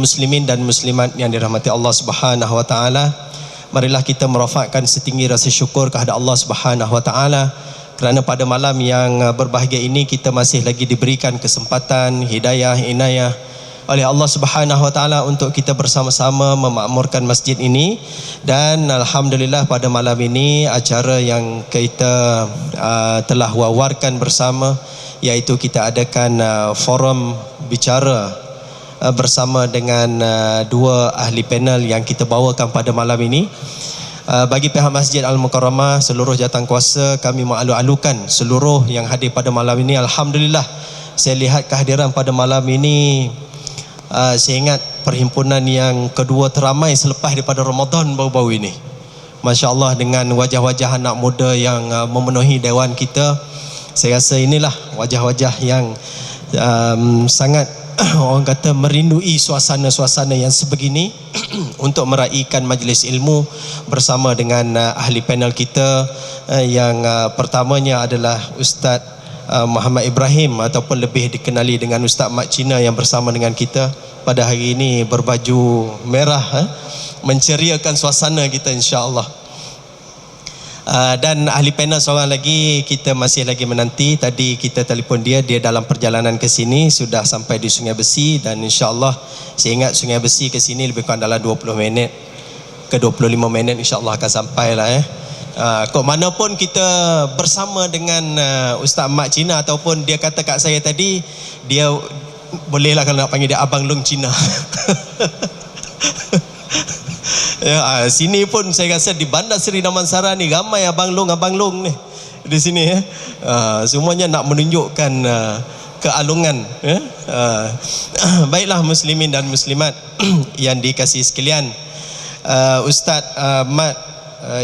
muslimin dan muslimat yang dirahmati Allah Subhanahu wa taala, marilah kita merafakkan setinggi rasa syukur kepada Allah Subhanahu wa taala kerana pada malam yang berbahagia ini kita masih lagi diberikan kesempatan, hidayah, inayah oleh Allah Subhanahu wa taala untuk kita bersama-sama memakmurkan masjid ini. Dan alhamdulillah pada malam ini acara yang kita telah wawarkan bersama, iaitu kita adakan forum bicara bersama dengan dua ahli panel yang kita bawakan pada malam ini. Bagi pihak Masjid Al-Mukarramah, seluruh jawatankuasa, kami mengalu-alukan seluruh yang hadir pada malam ini. Alhamdulillah, saya lihat kehadiran pada malam ini, saya ingat perhimpunan yang kedua teramai selepas daripada Ramadan baru-baru ini. Masya Allah, dengan wajah-wajah anak muda yang memenuhi dewan kita. Saya rasa inilah wajah-wajah yang sangat orang kata merindui suasana-suasana yang sebegini untuk meraihkan majlis ilmu bersama dengan ahli panel kita. Yang pertamanya adalah Ustaz Muhammad Ibrahim, ataupun lebih dikenali dengan Ustaz Mat Cina, yang bersama dengan kita pada hari ini berbaju merah, menceriakan suasana kita insya-Allah. Dan ahli panel seorang lagi kita masih lagi menanti. Tadi kita telefon dia dalam perjalanan ke sini, sudah sampai di Sungai Besi, dan insya-Allah saya ingat Sungai Besi ke sini lebih kurang dalam 20 minit ke 25 minit insya-Allah akan sampai lah. Kok mana pun kita bersama dengan Ustaz Mat Cina, ataupun dia kata kat saya tadi, dia bolehlah kalau nak panggil dia Abang Long Cina. Ya, sini pun saya rasa di Bandar Seri Damansara ni ramai Abang Long ni di sini ya. Semuanya nak menunjukkan kealungan ya. Baiklah muslimin dan muslimat yang dikasihi sekalian, Ustaz Mat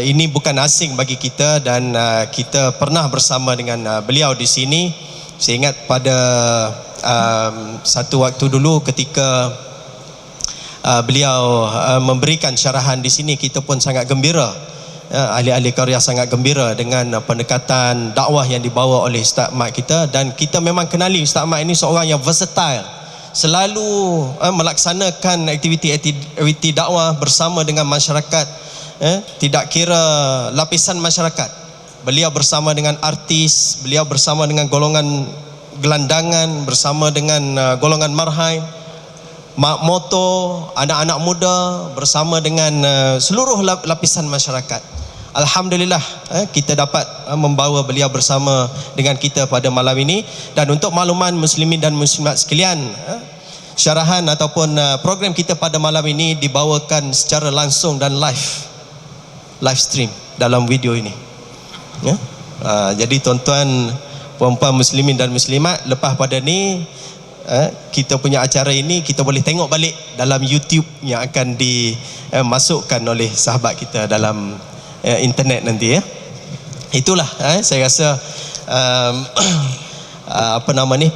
ini bukan asing bagi kita, dan kita pernah bersama dengan beliau di sini. Saya ingat pada satu waktu dulu ketika beliau memberikan syarahan di sini, kita pun sangat gembira. Ahli-ahli karya sangat gembira dengan pendekatan dakwah yang dibawa oleh Ustaz Mat kita. Dan kita memang kenali Ustaz Mat ini seorang yang versatile, selalu melaksanakan aktiviti dakwah bersama dengan masyarakat. Tidak kira lapisan masyarakat, beliau bersama dengan artis, beliau bersama dengan golongan gelandangan, bersama dengan golongan marhain, mak motor, anak-anak muda, bersama dengan seluruh lapisan masyarakat. Alhamdulillah, kita dapat membawa beliau bersama dengan kita pada malam ini. Dan untuk makluman muslimin dan muslimat sekalian, syarahan ataupun program kita pada malam ini dibawakan secara langsung dan live stream dalam video ini ya. Jadi tuan-tuan, puan-puan muslimin dan muslimat, lepas pada ni kita punya acara ini kita boleh tengok balik dalam YouTube yang akan dimasukkan oleh sahabat kita dalam internet nanti ya. Itulah saya rasa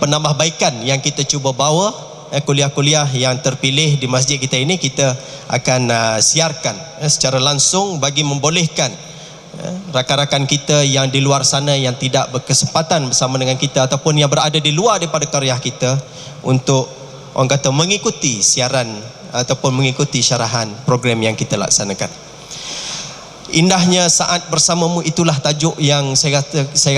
penambahbaikan yang kita cuba bawa. Kuliah-kuliah yang terpilih di masjid kita ini kita akan siarkan secara langsung bagi membolehkan rakan-rakan kita yang di luar sana yang tidak berkesempatan bersama dengan kita, ataupun yang berada di luar daripada karya kita, untuk orang kata mengikuti siaran ataupun mengikuti syarahan program yang kita laksanakan. Indahnya saat bersamamu, itulah tajuk yang saya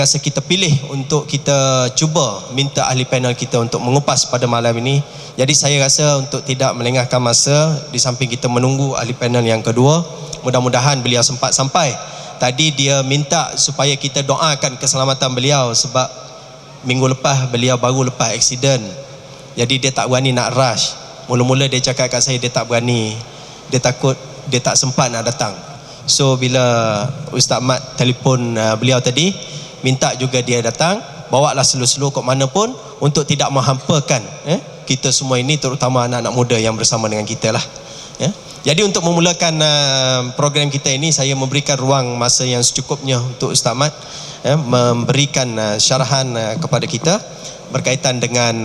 rasa kita pilih untuk kita cuba minta ahli panel kita untuk mengupas pada malam ini. Jadi saya rasa untuk tidak melengahkan masa, di samping kita menunggu ahli panel yang kedua, mudah-mudahan beliau sempat sampai. Tadi dia minta supaya kita doakan keselamatan beliau, sebab minggu lepas beliau baru lepas aksiden. Jadi dia tak berani nak rush. Mula-mula dia cakap kat saya dia tak berani, dia takut dia tak sempat nak datang. So bila Ustaz Mat telefon beliau tadi, minta juga dia datang, bawalah slow-slow kok mana pun, untuk tidak menghampakan kita semua ini, terutama anak-anak muda yang bersama dengan kita lah ya. Jadi untuk memulakan program kita ini, saya memberikan ruang masa yang secukupnya untuk Ustaz Mat memberikan syarahan kepada kita berkaitan dengan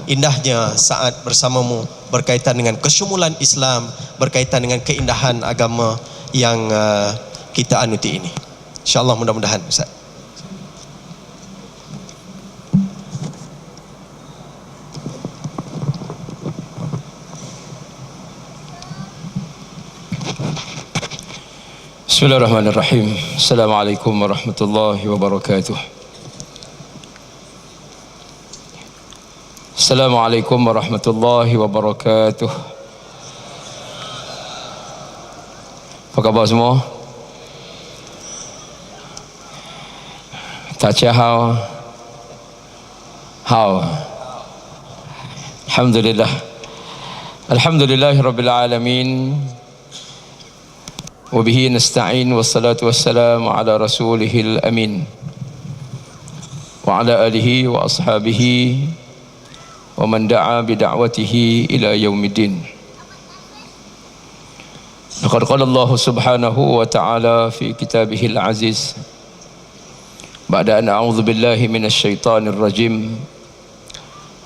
indahnya saat bersamamu, berkaitan dengan kesyumulan Islam, berkaitan dengan keindahan agama yang kita anuti ini. InsyaAllah, mudah-mudahan Ustaz. Bismillahirrahmanirrahim. Assalamualaikum warahmatullahi wabarakatuh. Assalamualaikum warahmatullahi wabarakatuh. Apa khabar semua? Tacha how? Alhamdulillah. Alhamdulillahirabbil alamin. Wabihi nasta'in wassalatu wassalamu ala rasulihil amin wa ala alihi wa ashabihi wa man da'a bida'watihi ila yaumiddin. Laqad qala Allah subhanahu wa ta'ala fi kitabihil aziz ba'da an a'udzu billahi minasy syaithanir rajim.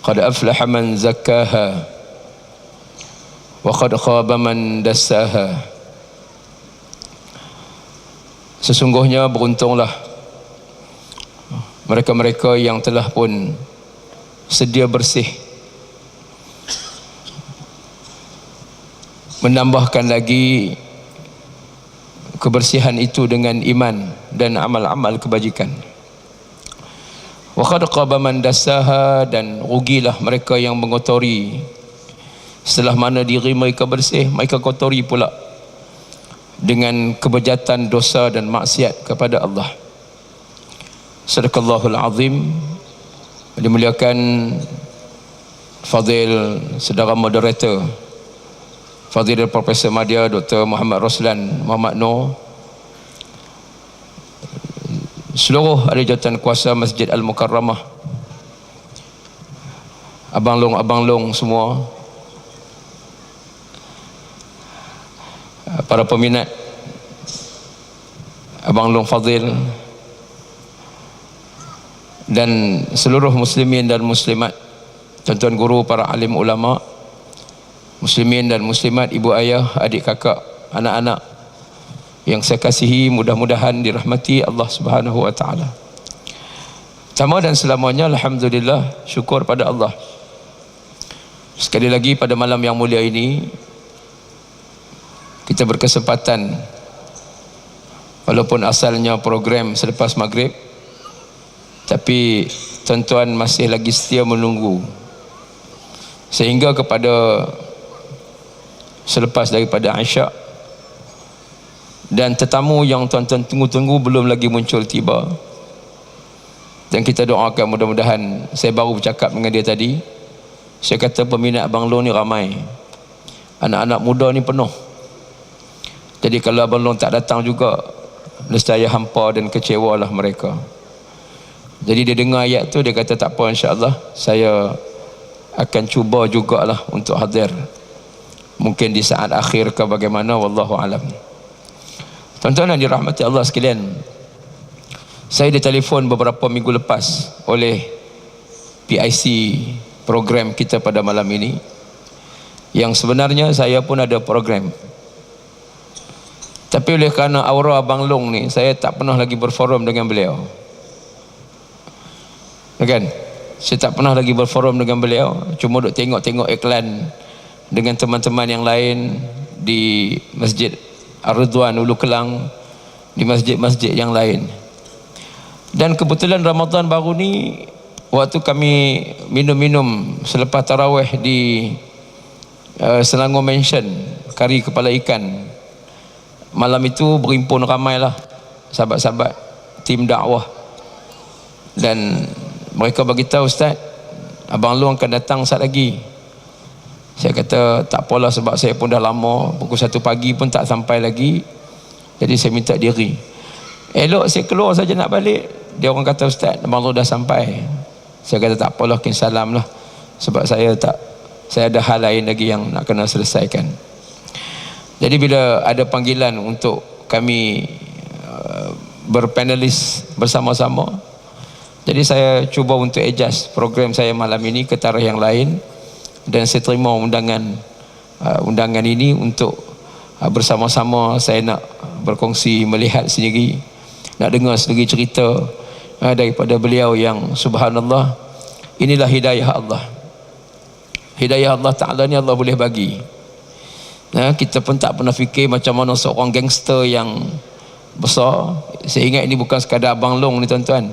Qad aflaha man zakkaha wa qad khaba man dassaha. Sesungguhnya beruntunglah mereka-mereka yang telah pun sedia bersih, menambahkan lagi kebersihan itu dengan iman dan amal-amal kebajikan. Wa qad khaba man dassaha, dan rugilah mereka yang mengotori setelah mana diri mereka bersih, mereka kotori pula dengan kebejatan, dosa dan maksiat kepada Allah. Sadaqallahul azim. Dimuliakan Fadil saudara moderator Fadil Profesor Madya Dr. Muhammad Roslan Muhammad Noor, seluruh ahli jawatan kuasa Masjid Al-Mukarramah, abang-long semua, para peminat Abang Long Fadil, dan seluruh muslimin dan muslimat, tuan-tuan guru, para alim ulama, muslimin dan muslimat, ibu ayah, adik kakak, anak-anak yang saya kasihi, mudah-mudahan dirahmati Allah Subhanahu wa taala. Pertama dan selamanya alhamdulillah, syukur pada Allah. Sekali lagi pada malam yang mulia ini kita berkesempatan, walaupun asalnya program selepas maghrib, tapi tuan-tuan masih lagi setia menunggu sehingga kepada selepas daripada Isyak, dan tetamu yang tuan-tuan tunggu-tunggu belum lagi muncul tiba, dan kita doakan mudah-mudahan. Saya baru bercakap dengan dia tadi, saya kata peminat Abang Long ni ramai, anak-anak muda ni penuh. Jadi kalau Abang Long tak datang juga, nescaya hampa dan kecewalah mereka. Jadi dia dengar ayat tu, dia kata tak apa, insya-Allah saya akan cuba jugalah untuk hadir. Mungkin di saat akhir ke bagaimana, wallahu alam. Tuan-tuan yang dirahmati Allah sekalian, saya ditelefon beberapa minggu lepas oleh PIC program kita pada malam ini, yang sebenarnya saya pun ada program, tapi oleh kerana aura Abang Long ni, saya tak pernah lagi berforum dengan beliau. Kan? Saya tak pernah lagi berforum dengan beliau, cuma duk tengok-tengok iklan dengan teman-teman yang lain di Masjid Ar-Ridwan Ulu Kelang, di masjid-masjid yang lain. Dan kebetulan Ramadan baru ni, waktu kami minum-minum selepas tarawih di Selangor Mansion, kari kepala ikan, malam itu berimpun ramailah sahabat-sahabat tim dakwah, dan mereka bagi tahu, Ustaz, Abang Long akan datang saat lagi. Saya kata tak apalah, sebab saya pun dah lama, pukul 1 pagi pun tak sampai lagi, jadi saya minta diri. Elok saya keluar saja nak balik, dia orang kata, Ustaz, Abang Long dah sampai. Saya kata tak apalah, kin salam lah, sebab saya ada hal lain lagi yang nak kena selesaikan. Jadi bila ada panggilan untuk kami berpanelis bersama-sama, jadi saya cuba untuk adjust program saya malam ini ke tarikh yang lain, dan saya terima undangan ini untuk bersama-sama saya nak berkongsi, melihat sendiri, nak dengar sendiri cerita daripada beliau yang subhanallah, inilah hidayah Allah. Hidayah Allah Ta'ala ni Allah boleh bagi. Kita pun tak pernah fikir macam mana seorang gangster yang besar. Saya ingat ini bukan sekadar abang long ni tuan-tuan.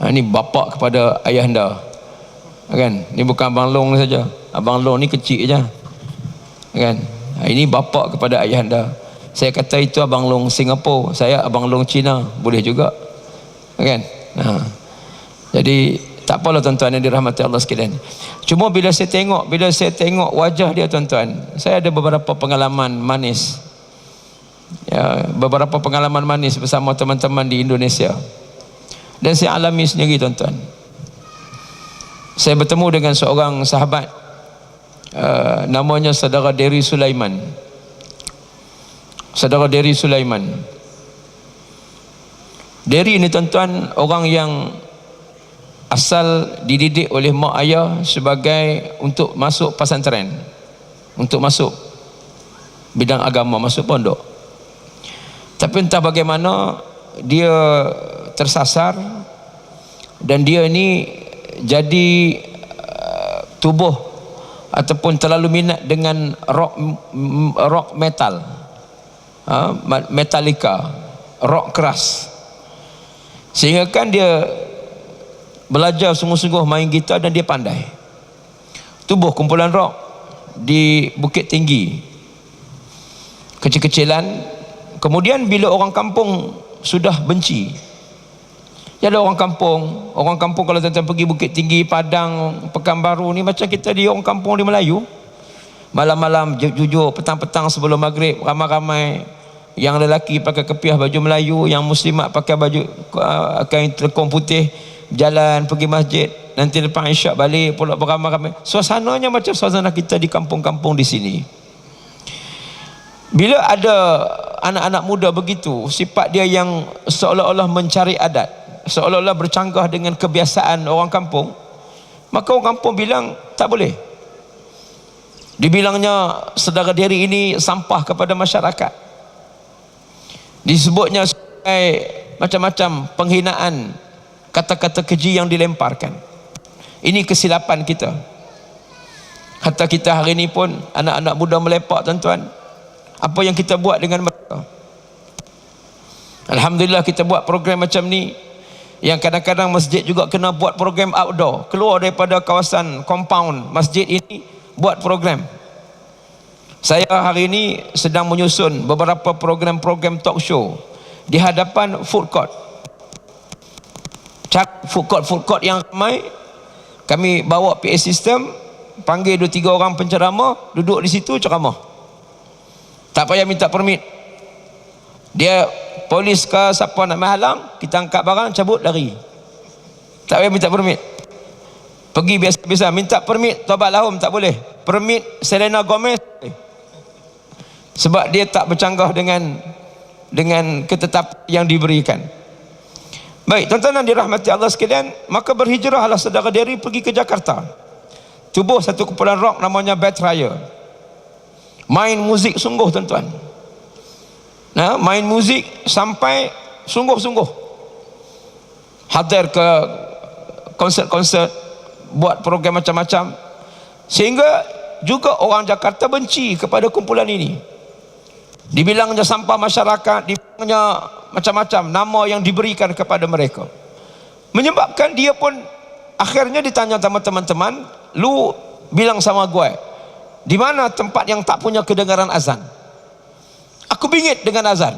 Ini bapa kepada ayahanda. Kan? Ini bukan abang long ni saja. Abang long ni kecil aja. Kan? Ini bapa kepada ayahanda. Saya kata itu abang long Singapura, saya abang long Cina, boleh juga. Kan? Jadi tak apalah tuan-tuan yang dirahmati Allah sekalian. Cuma bila saya tengok wajah dia tuan-tuan, saya ada beberapa pengalaman manis. Ya, beberapa pengalaman manis bersama teman-teman di Indonesia. Dan saya alami sendiri tuan-tuan. Saya bertemu dengan seorang sahabat, namanya Saudara Dery Sulaiman. Saudara Dery Sulaiman. Dery ini tuan-tuan orang yang asal dididik oleh mak ayah sebagai untuk masuk pesantren, untuk masuk bidang agama, masuk pondok. Tapi entah bagaimana dia tersasar dan dia ni jadi tubuh ataupun terlalu minat dengan rock metal, Metallica, rock keras, sehingga kan dia belajar sungguh-sungguh main gitar dan dia pandai. Tubuh kumpulan rock di Bukit Tinggi, kecil-kecilan. Kemudian bila orang kampung sudah benci, ya ada orang kampung kalau tuan-tuan pergi Bukit Tinggi, Padang, Pekanbaru ni macam kita di orang kampung di Melayu. Malam-malam jujur, petang-petang sebelum maghrib, ramai-ramai yang lelaki pakai kepiah baju Melayu, yang muslimat pakai baju kain telekong putih, jalan pergi masjid, nanti lepas isyak balik pula beramai-ramai. Suasananya macam suasana kita di kampung-kampung di sini. Bila ada anak-anak muda begitu, sifat dia yang seolah-olah mencari adat, seolah-olah bercanggah dengan kebiasaan orang kampung, maka orang kampung bilang tak boleh. Dibilangnya saudara Dery ini sampah kepada masyarakat, disebutnya sebagai macam-macam penghinaan, kata-kata keji yang dilemparkan. Ini kesilapan kita. Hatta kita hari ini pun anak-anak muda melepak tuan-tuan. Apa yang kita buat dengan mereka? Alhamdulillah kita buat program macam ni, yang kadang-kadang masjid juga kena buat program outdoor, keluar daripada kawasan compound masjid ini, buat program. Saya hari ini sedang menyusun beberapa program-program talk show di hadapan food court. Food court yang ramai, kami bawa PA system, panggil 2-3 orang penceramah, duduk di situ ceramah. Tak payah minta permit. Dia polis ke siapa nak menghalang, kita angkat barang, cabut, lari. Tak payah minta permit. Pergi biasa-biasa, minta permit Tobat Lahum tak boleh. Permit Selena Gomez sebab dia tak bercanggah dengan ketetapan yang diberikan. Baik, tuan-tuan yang dirahmati Allah sekalian, maka berhijrahlah saudara Dery pergi ke Jakarta. Tubuh satu kumpulan rock namanya Bad Raya. Main muzik sungguh tuan-tuan. Main muzik sampai sungguh-sungguh. Hadir ke konsert-konsert, buat program macam-macam, sehingga juga orang Jakarta benci kepada kumpulan ini. Dibilangnya sampah masyarakat, dibilangnya macam-macam nama yang diberikan kepada mereka, menyebabkan dia pun akhirnya ditanya sama teman-teman, lu bilang sama gue, di mana tempat yang tak punya kedengaran azan? Aku bingit dengan azan.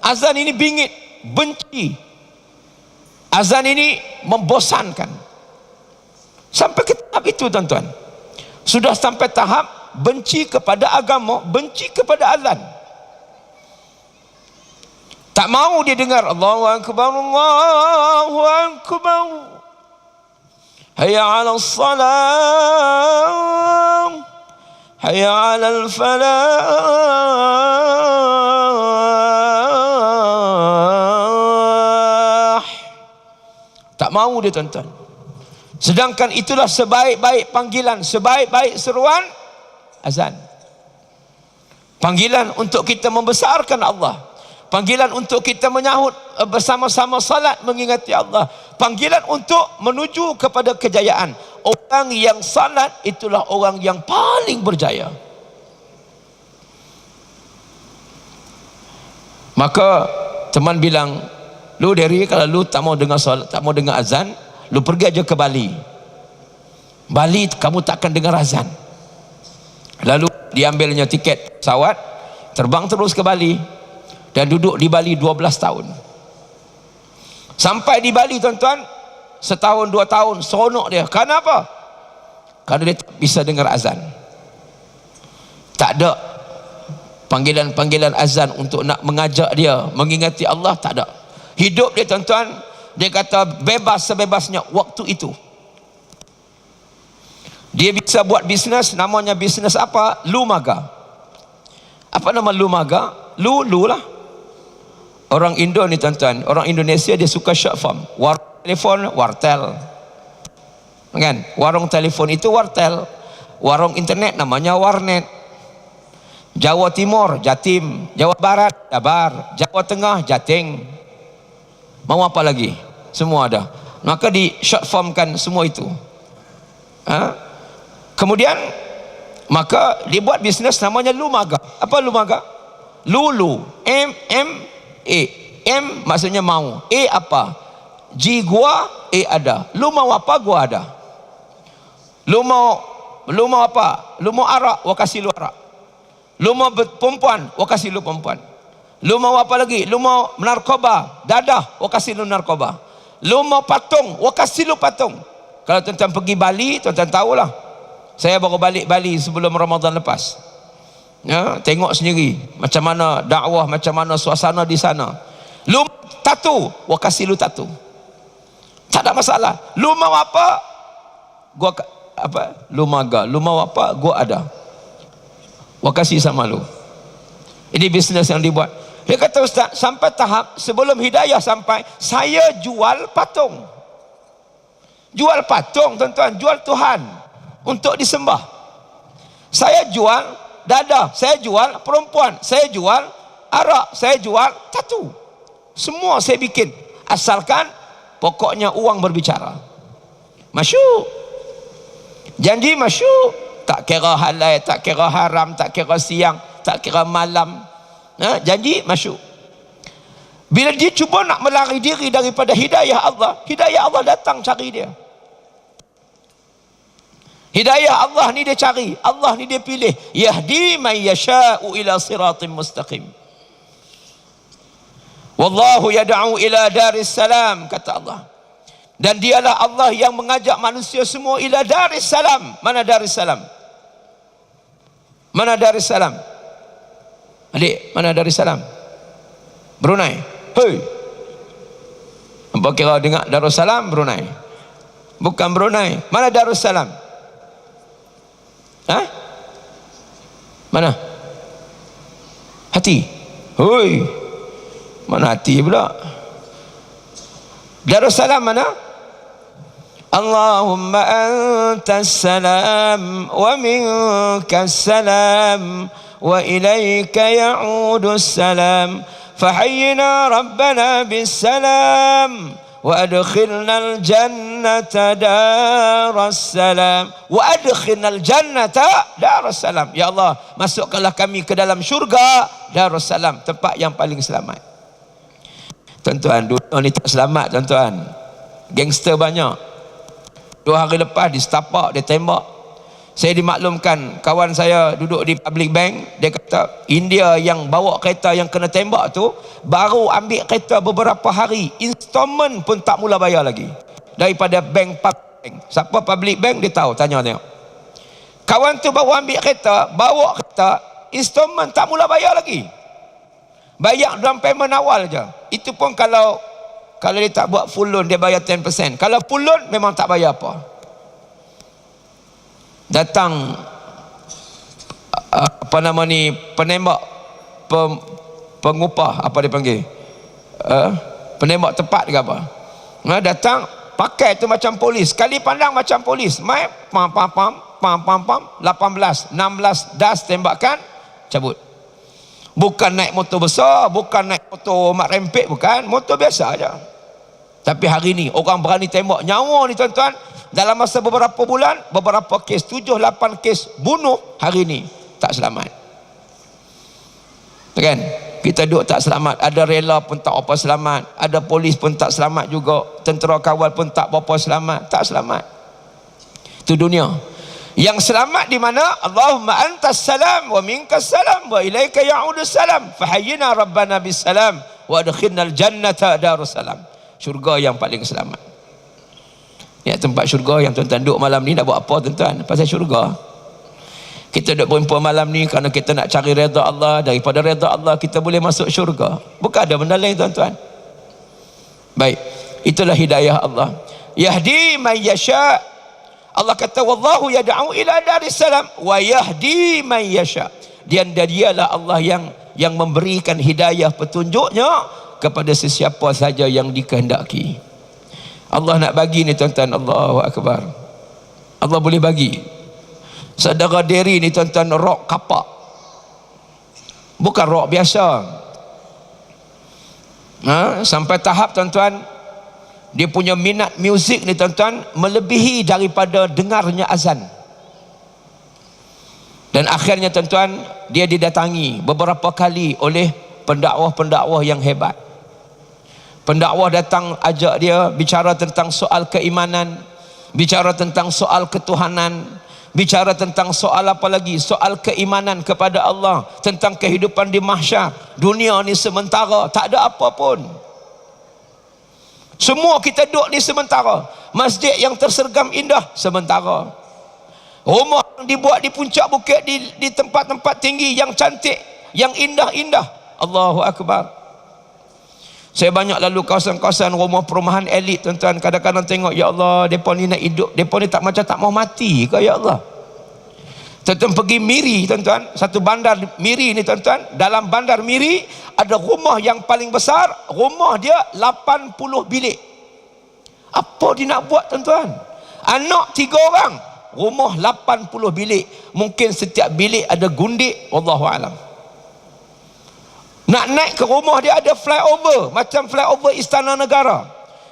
Azan ini bingit, benci. Azan ini membosankan. Sampai ke tahap itu tuan-tuan. Sudah sampai tahap benci kepada agama, benci kepada azan. Tak mau dia dengar Allahu Akbar, Allahu Akbar, hayya 'alas salam, hayya 'alal falah. Tak mau dia tuan-tuan. Sedangkan itulah sebaik-baik panggilan, sebaik-baik seruan, azan. Panggilan untuk kita membesarkan Allah, panggilan untuk kita menyahut bersama-sama salat mengingati Allah, panggilan untuk menuju kepada kejayaan. Orang yang salat itulah orang yang paling berjaya. Maka teman bilang, lu Derry, kalau lu tak mau dengar solat, tak mau dengar azan, lu pergi aja ke Bali. Bali kamu takkan dengar azan. Lalu diambilnya tiket pesawat, terbang terus ke Bali, dan duduk di Bali 12 tahun. Sampai di Bali tuan-tuan, setahun 2 tahun seronok dia. Kenapa? Karena dia tak bisa dengar azan. Tak ada panggilan-panggilan azan untuk nak mengajak dia mengingati Allah, tak ada. Hidup dia tuan-tuan, dia kata bebas sebebasnya waktu itu. Dia bisa buat bisnes, namanya bisnes apa? Lumaga. Apa nama lumaga? Lu lah. Orang Indo ni tuan-tuan, orang Indonesia dia suka short form. Warung telefon, wartel. Kan? Warung telefon itu wartel. Warung internet namanya warnet. Jawa Timur, Jatim. Jawa Barat, Jabar. Jawa Tengah, Jating. Mau apa lagi? Semua ada. Maka di short formkan semua itu. Kemudian maka dia buat bisnes namanya lumaga. Apa lumaga? Lulu, M-M-A. M maksudnya mau. A apa? G gua, A ada. Lu mau apa? Gua ada. Lu mau apa? Lu mau arak, gua kasih lu arak. Lu mau perempuan, gua kasih lu perempuan. Lu mau apa lagi? Lu mau narkoba, dadah, gua kasih lu narkoba. Lu mau patung, gua kasih lu patung. Kalau tuan-tuan pergi Bali, tuan-tuan tahulah. Saya baru balik Bali sebelum Ramadan lepas. Ya, tengok sendiri macam mana dakwah, macam mana suasana di sana. Lu tatu, gua kasih lu tatu. Tak ada masalah. Lu mau apa? Gua apa? Lu maga. Lu mau apa? Gua ada. Gua kasih sama lu. Ini bisnes yang dibuat. Dia kata, Ustaz, sampai tahap sebelum hidayah sampai, saya jual patung. Jual patung, tuan-tuan, jual Tuhan untuk disembah. Saya jual dadah, saya jual perempuan, saya jual arak, saya jual tatu. Semua saya bikin, asalkan pokoknya uang berbicara. Masyuk. Janji masyuk. Tak kira halal, tak kira haram, tak kira siang, tak kira malam. Janji masyuk. Bila dia cuba nak melari diri daripada hidayah Allah datang cari dia. Hidayah Allah ni dia cari, Allah ni dia pilih. Yahdi man yasha'u ila siratim mustaqim. Wallahu yad'u ila daris salam, kata Allah. Dan dialah Allah yang mengajak manusia semua ila daris salam. Mana daris salam? Mana daris salam? Adik, mana daris salam? Brunei. Hei. Apa kira dengar Darussalam Brunei? Bukan Brunei. Mana Darussalam? Mana? Hati. Hoi. Mana hati pula? Darussalam mana? Allahumma antas salam wa minkas salam wa ilaika ya'udus salam fahayyina rabbana bis salam wa adkhilnal jannata daras salam wa adkhilnal jannata daras salam. Ya Allah, masukkanlah kami ke dalam syurga darus salam, tempat yang paling selamat. Tuan-tuan, dunia ni tak selamat tuan-tuan. Gangster banyak. 2 hari lepas di setapak, dia tembak. Saya dimaklumkan, kawan saya duduk di public bank, dia kata India yang bawa kereta yang kena tembak tu baru ambil kereta beberapa hari, installment pun tak mula bayar lagi daripada bank public bank. Siapa public bank dia tahu, tanya tengok. Kawan tu baru ambil kereta, bawa kereta, installment tak mula bayar lagi, bayar dalam payment awal je. Itu pun kalau dia tak buat full loan, dia bayar 10%. Kalau full loan memang tak bayar apa. Datang apa nama ni, penembak, pengupah, apa dia panggil, penembak tepat ke apa, datang pakai tu macam polis, sekali pandang macam polis, mai pam 18 16 das tembakan, cabut. Bukan naik motor besar, bukan naik motor mak rempek, bukan, motor biasa aja. Tapi hari ni orang berani tembak nyawa ni tuan-tuan. Dalam masa beberapa bulan, beberapa kes, 7-8 kes bunuh hari ni tak selamat. Kan? kita duduk tak selamat. Ada rela pun tak apa selamat, ada polis pun tak selamat juga, tentera kawal pun tak apa selamat, tak selamat. Itu dunia. Yang selamat di mana? Allahumma antas salam wa minkas salam wa ilaika ya'udus salam fahayyina rabbana bis salam wa adkhilnal jannata darussalam. Syurga yang paling selamat. Ya, tempat syurga yang tuan-tuan duduk malam ni nak buat apa tuan-tuan? Pasal syurga. Kita duduk berjumpa malam ni kerana kita nak cari redha Allah. Daripada redha Allah kita boleh masuk syurga. Bukan ada benda lain tuan-tuan. Baik, itulah hidayah Allah. Yahdi man yasha. Allah kata wallahu yad'u ila daris salam wa yahdi man yasha. Dialah Allah yang memberikan hidayah petunjuknya kepada sesiapa saja yang dikehendaki. Allah nak bagi ni tuan-tuan. Allahu akbar. Allah boleh bagi. Saudara Derry ni tuan-tuan rock kapak, bukan rock biasa. Sampai tahap tuan-tuan dia punya minat muzik ni tuan-tuan melebihi daripada dengarnya azan. Dan akhirnya tuan-tuan dia didatangi beberapa kali oleh pendakwah-pendakwah yang hebat. Pendakwah datang ajak dia bicara tentang soal keimanan, bicara tentang soal ketuhanan, bicara tentang soal apa lagi? Soal keimanan kepada Allah, tentang kehidupan di mahsyar. Dunia ni sementara, tak ada apa pun. Semua kita duduk ni sementara. Masjid yang tersergam indah sementara. Rumah yang dibuat di puncak bukit, di tempat-tempat tinggi yang cantik, yang indah-indah. Allahu akbar. Saya banyak lalu kawasan-kawasan rumah perumahan elit tuan-tuan. Kadang-kadang tengok, ya Allah, mereka ni nak hidup, mereka ni tak macam tak mau mati ke ya Allah. Tuan-tuan pergi Miri tuan-tuan, satu bandar Miri ni tuan-tuan. Dalam bandar Miri ada rumah yang paling besar, rumah dia 80 bilik. Apa dia nak buat tuan-tuan? Anak 3 orang, rumah 80 bilik. Mungkin setiap bilik ada gundik, wallahualam. Nak naik ke rumah dia ada flyover, macam flyover Istana Negara,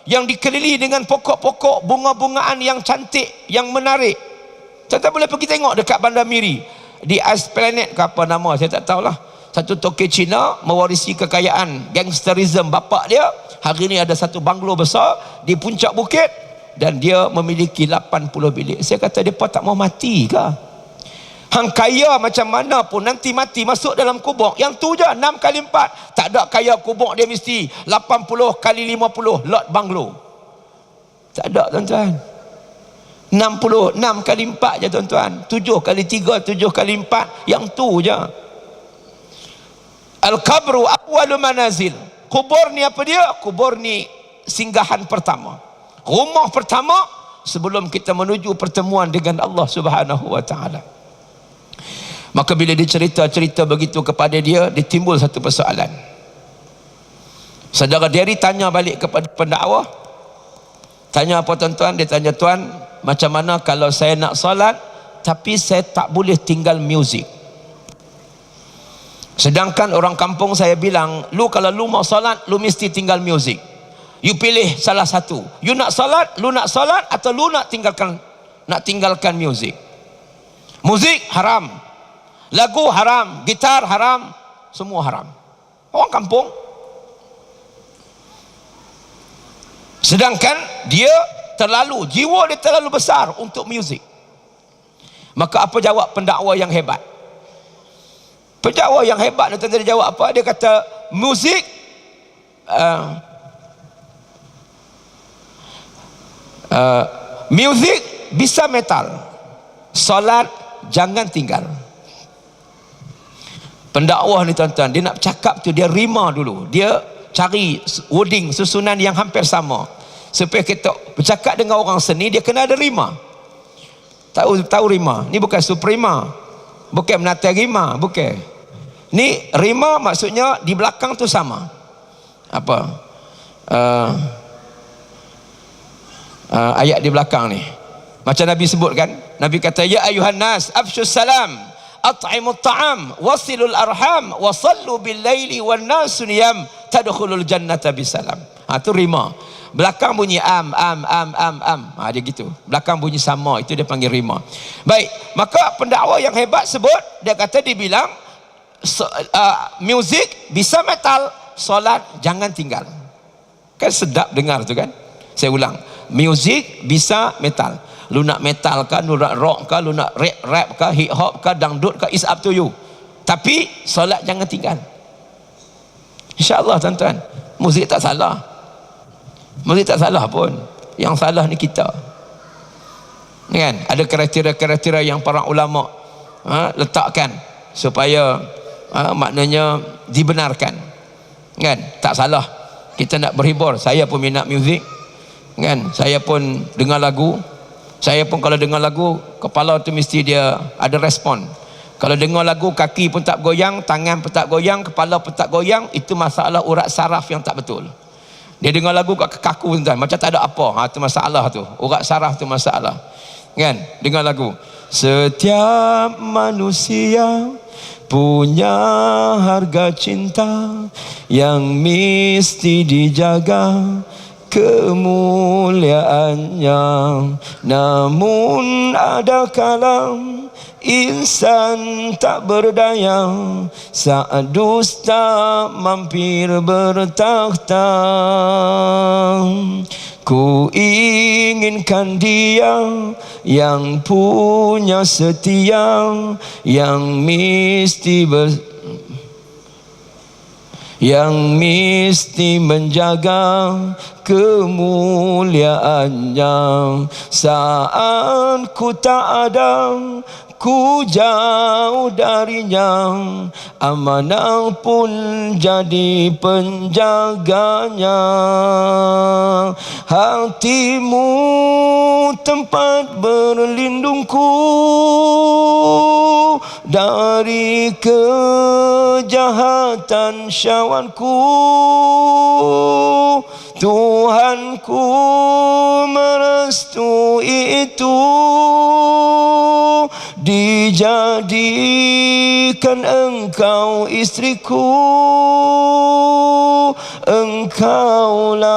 yang dikelilingi dengan pokok-pokok, bunga-bungaan yang cantik, yang menarik. Kita boleh pergi tengok dekat Bandar Miri. Di Esplanade ke apa nama, saya tak tahulah. Satu toke Cina mewarisi kekayaan gangsterism bapak dia. Hari ni ada satu banglo besar di puncak bukit dan dia memiliki 80 bilik. Saya kata, depa tak mau mati ke? Hang kaya macam mana pun nanti mati masuk dalam kubur. Yang tu je 6 kali 4. Tak ada kaya kubur dia mesti 80 kali 50 lot banglo. Tak ada tuan-tuan. 66 kali 4 je tuan-tuan. 7 kali 3, 7 kali 4. Yang tu je. Al-qabru awwalu manazil. Kubur ni apa dia? Kubur ni singgahan pertama. Rumah pertama sebelum kita menuju pertemuan dengan Allah Subhanahu wa taala. Maka bila dia cerita begitu kepada dia, ditimbul satu persoalan. Saudara Derry tanya balik kepada pendakwah. Tanya apa tuan-tuan? Dia tanya, tuan, macam mana kalau saya nak solat tapi saya tak boleh tinggal muzik? Sedangkan orang kampung saya bilang, lu kalau lu mau solat, lu mesti tinggal muzik. You pilih salah satu. You nak solat, lu nak solat, atau lu nak tinggalkan muzik. Muzik haram, lagu haram, gitar haram, semua haram. Orang kampung. Sedangkan dia jiwa dia terlalu besar untuk muzik. Maka apa jawab pendakwa yang hebat? Pendakwa yang hebat dia jawab apa? Dia kata, muzik muzik bisa metal, solat jangan tinggal. Pendakwah ni tuan-tuan, dia nak cakap tu, dia rima dulu, dia cari wording, susunan yang hampir sama supaya kita bercakap dengan orang seni, dia kena ada rima. Tahu rima? Ni bukan suprema, bukan menata rima, bukan. Ni rima maksudnya di belakang tu sama. Apa? Ayat di belakang ni macam Nabi sebut kan. Nabi kata, ya ayuhan nas afshus salam, at'imut ta'am, wasilul arham, wasallu bil laili wan nasu niyam, tadkhulul jannata bisalam. Tu rima. Belakang bunyi am. Dia gitu. Belakang bunyi sama, itu dia panggil rima. Baik, maka pendakwa yang hebat sebut, dia kata, dia bilang Muzik bisa metal, solat jangan tinggal. Kan sedap dengar tu kan. Saya ulang, muzik bisa metal. Lu nak metal kah, lu nak rock kah, lu nak rap kah, hip hop kah, dangdut kah, is up to you. Tapi solat jangan tinggal. InsyaAllah tuan-tuan, muzik tak salah. Muzik tak salah pun. Yang salah ni kita. Kan? Ada kriteria-kriteria yang para ulama letakkan supaya maknanya dibenarkan. Kan? Tak salah. Kita nak berhibur. Saya pun minat muzik. Kan? Saya pun dengar lagu. Saya pun kalau dengar lagu, kepala tu mesti dia ada respon. Kalau dengar lagu, kaki pun tak goyang, tangan pun tak goyang, kepala pun tak goyang, itu masalah urat saraf yang tak betul. Dia dengar lagu kat kaku tuan, macam tak ada apa. Itu masalah tu. Urat saraf tu masalah. Kan? Dengar lagu. Setiap manusia punya harga cinta yang mesti dijaga kemuliaannya, namun ada kala insan tak berdaya saat dusta mampir bertakhta. Ku inginkan dia yang punya setia, yang mesti menjaga kemuliaannya. Saat ku tak ada, ku jauh darinya, amanah pun jadi penjaganya. Hatimu tempat berlindungku dari kejahatan syahwatku. Tuhanku merestui itu, dijadikan engkau istriku. Engkaulah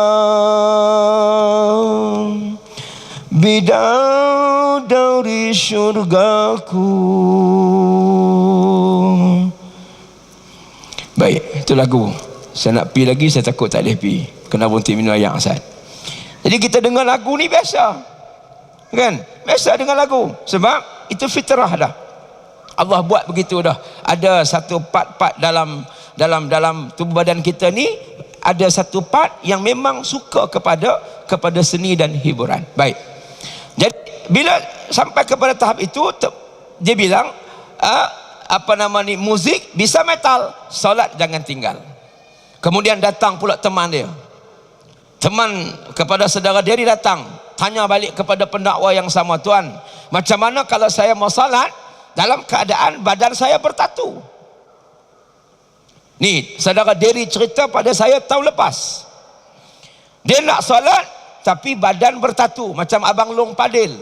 bidadari syurgaku. Baik, itu lagu. Saya nak pi lagi, saya takut tak boleh pi. Kena buntik minum air asad. Jadi kita dengar lagu ni biasa. Kan? Biasa dengar lagu. Sebab itu fitrah dah. Allah buat begitu dah. Ada satu part-part dalam tubuh badan kita ni, ada satu part yang memang suka kepada seni dan hiburan. Baik. Jadi bila sampai kepada tahap itu, dia bilang muzik bisa metal, solat jangan tinggal. Kemudian datang pula teman dia. Teman kepada saudara dia datang, tanya balik kepada pendakwa yang sama, tuan, macam mana kalau saya mau salat dalam keadaan badan saya bertatu? Ni saudara Derry cerita pada saya tahun lepas. Dia nak salat tapi badan bertatu, macam Abang Long Padil.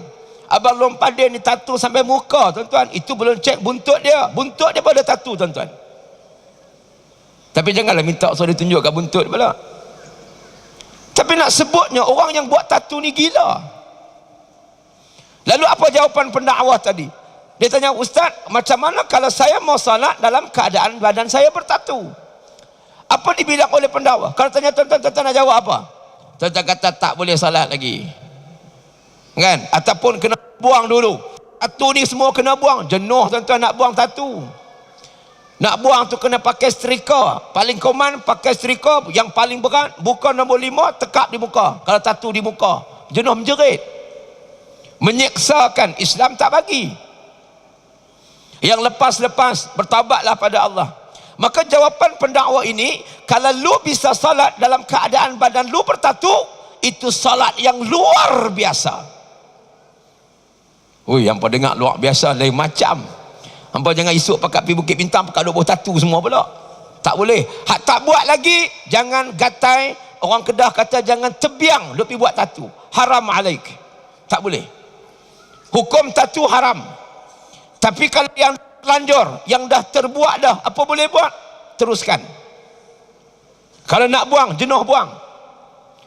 Abang Long Padil ni tatu sampai muka, tuan-tuan. Itu belum cek buntut dia. Buntut dia pada tatu, tuan-tuan. Tapi janganlah minta suruh dia tunjuk kat buntut pula. Tapi nak sebutnya orang yang buat tatu ni gila. Lalu apa jawapan pendakwah tadi? Dia tanya, Ustaz, macam mana kalau saya mau salat dalam keadaan badan saya bertatu? Apa dibilang oleh pendakwah? Kalau tanya tuan-tuan nak jawab apa? Tuan-tuan kata tak boleh salat lagi. Kan? Ataupun kena buang dulu. Tatu ni semua kena buang. Jenuh tuan-tuan nak buang tatu. Nak buang tu kena pakai setrika. Paling koman pakai setrika. Yang paling berat, buka nombor 5, tekap di muka. Kalau tatu di muka, jenuh menjerit, menyeksakan. Islam tak bagi. Yang lepas-lepas bertaubatlah pada Allah. Maka jawapan pendakwa ini, kalau lu bisa salat dalam keadaan badan lu bertatu, itu salat yang luar biasa. Ui, hampa dengar luar biasa lain macam. Hampa jangan esok pakat pergi Bukit Bintang pakat duk buat tatu semua pula. Tak boleh. Hak tak buat lagi, jangan gatai. Orang Kedah kata jangan tebiang duk pergi buat tatu. Haram alaik. Tak boleh. Hukum tatu haram. Tapi kalau yang lanjur, yang dah terbuat dah, apa boleh buat? Teruskan. Kalau nak buang, jenuh buang.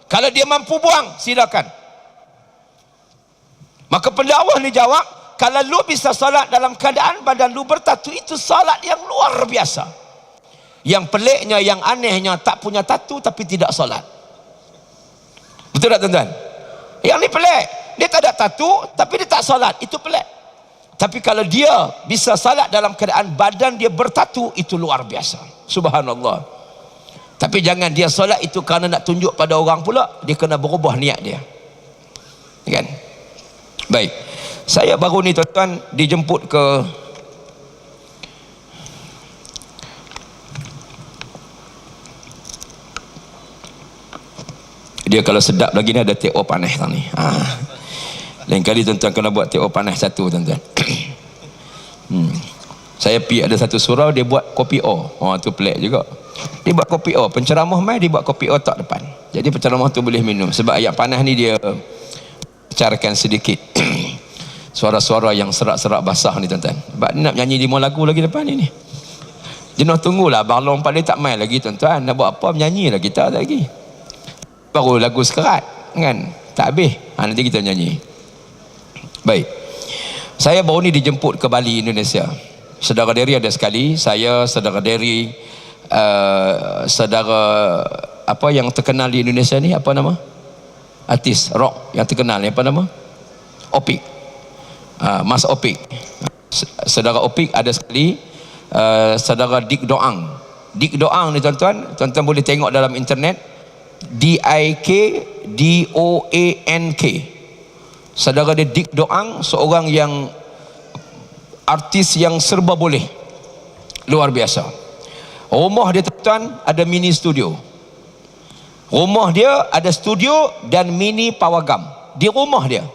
Kalau dia mampu buang, silakan. Maka pendakwah ni jawab, kalau lu bisa solat dalam keadaan badan lu bertatu, itu solat yang luar biasa. Yang peliknya, yang anehnya, tak punya tatu tapi tidak solat. Betul tak tuan-tuan? Yang ni pelik, dia tak ada tatu tapi dia tak solat, itu pelik. Tapi kalau dia bisa solat dalam keadaan badan dia bertatu, itu luar biasa. Subhanallah. Tapi jangan dia solat itu kerana nak tunjuk pada orang pula, dia kena berubah niat dia. Kan? Baik. Saya baru ni tuan-tuan dijemput ke dia, kalau sedap lagi ni ada teh panas tang ni. Lain kali tuan-tuan kena buat teh panas satu tuan-tuan. Saya pergi ada satu surau dia buat kopi O. Tu pelik juga. Dia buat kopi O, penceramah mai dia buat kopi O tak depan. Jadi penceramah tu boleh minum sebab ayat panas ni dia carakan sedikit. Suara-suara yang serak-serak basah ni tuan-tuan. Sebab dia nak nyanyi 5 lagu lagi depan ni. Jenuh tunggulah Abang Long Pak dia tak main lagi tuan-tuan. Nak buat apa menyanyilah kita lagi. Baru lagu sekerat kan, tak habis. Nanti kita nyanyi. Baik. Saya baru ni dijemput ke Bali, Indonesia. Saudara deri ada sekali. Saya, saudara deri, saudara apa yang terkenal di Indonesia ni, apa nama? Artis rock yang terkenal ni, apa nama? Opik. Mas Opik. Saudara Opik ada sekali. Saudara Dik Doang. Dik Doang ni tuan-tuan, tuan-tuan boleh tengok dalam internet. DIKDOANK. Saudara dia Dik Doang, seorang yang artis yang serba boleh, luar biasa. Rumah dia tuan-tuan ada mini studio. Rumah dia ada studio dan mini pawagam di rumah dia.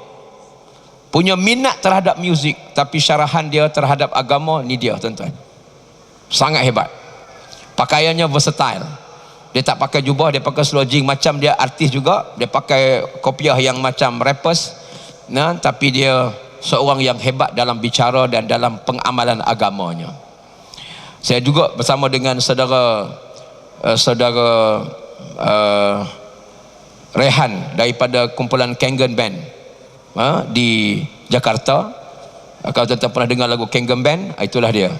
Punya minat terhadap muzik, tapi syarahan dia terhadap agama ni dia tuan-tuan. Sangat hebat. Pakaiannya versatile. Dia tak pakai jubah, dia pakai slojing macam dia artis juga. Dia pakai kopiah yang macam rappers. Tapi dia seorang yang hebat dalam bicara dan dalam pengamalan agamanya. Saya juga bersama dengan saudara Rehan daripada kumpulan Kangen Band di Jakarta. Kalau tuan-tuan pernah dengar lagu Kangen Band, itulah dia.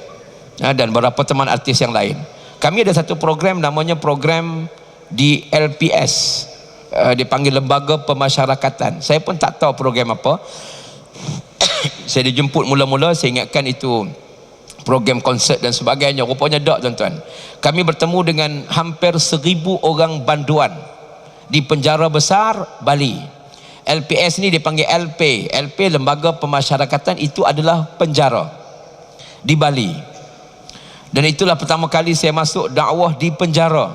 Dan beberapa teman artis yang lain. Kami ada satu program namanya program di LPS, dipanggil Lembaga Pemasyarakatan. Saya pun tak tahu program apa. Saya dijemput mula-mula, saya ingatkan itu program konsert dan sebagainya. Rupanya tak tuan-tuan. Kami bertemu dengan hampir 1,000 orang banduan di penjara besar Bali. LPS ni dipanggil LP. LP Lembaga Pemasyarakatan, itu adalah penjara di Bali. Dan itulah pertama kali saya masuk dakwah di penjara.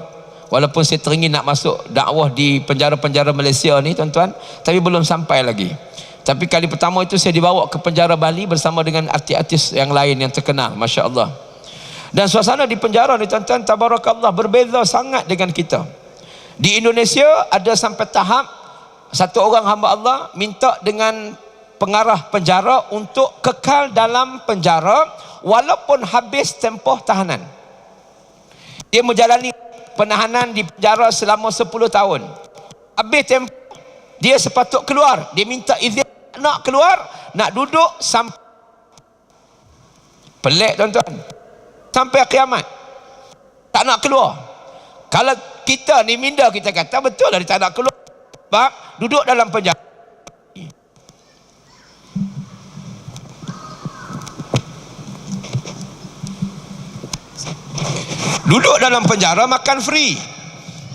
Walaupun saya teringin nak masuk dakwah di penjara-penjara Malaysia ni tuan-tuan, tapi belum sampai lagi. Tapi kali pertama itu saya dibawa ke penjara Bali bersama dengan artis-artis yang lain yang terkenal, Masya Allah. Dan suasana di penjara ni tuan-tuan, tabarakallah, berbeza sangat dengan kita. Di Indonesia ada sampai tahap satu orang hamba Allah minta dengan pengarah penjara untuk kekal dalam penjara walaupun habis tempoh tahanan. Dia menjalani penahanan di penjara selama 10 tahun. Habis tempoh, dia sepatut keluar. Dia minta izin nak keluar, nak duduk sampai pelik tuan-tuan, sampai kiamat tak nak keluar. Kalau kita ni minda, kita kata betul lah dia tak nak keluar sebab duduk dalam penjara. Duduk dalam penjara makan free,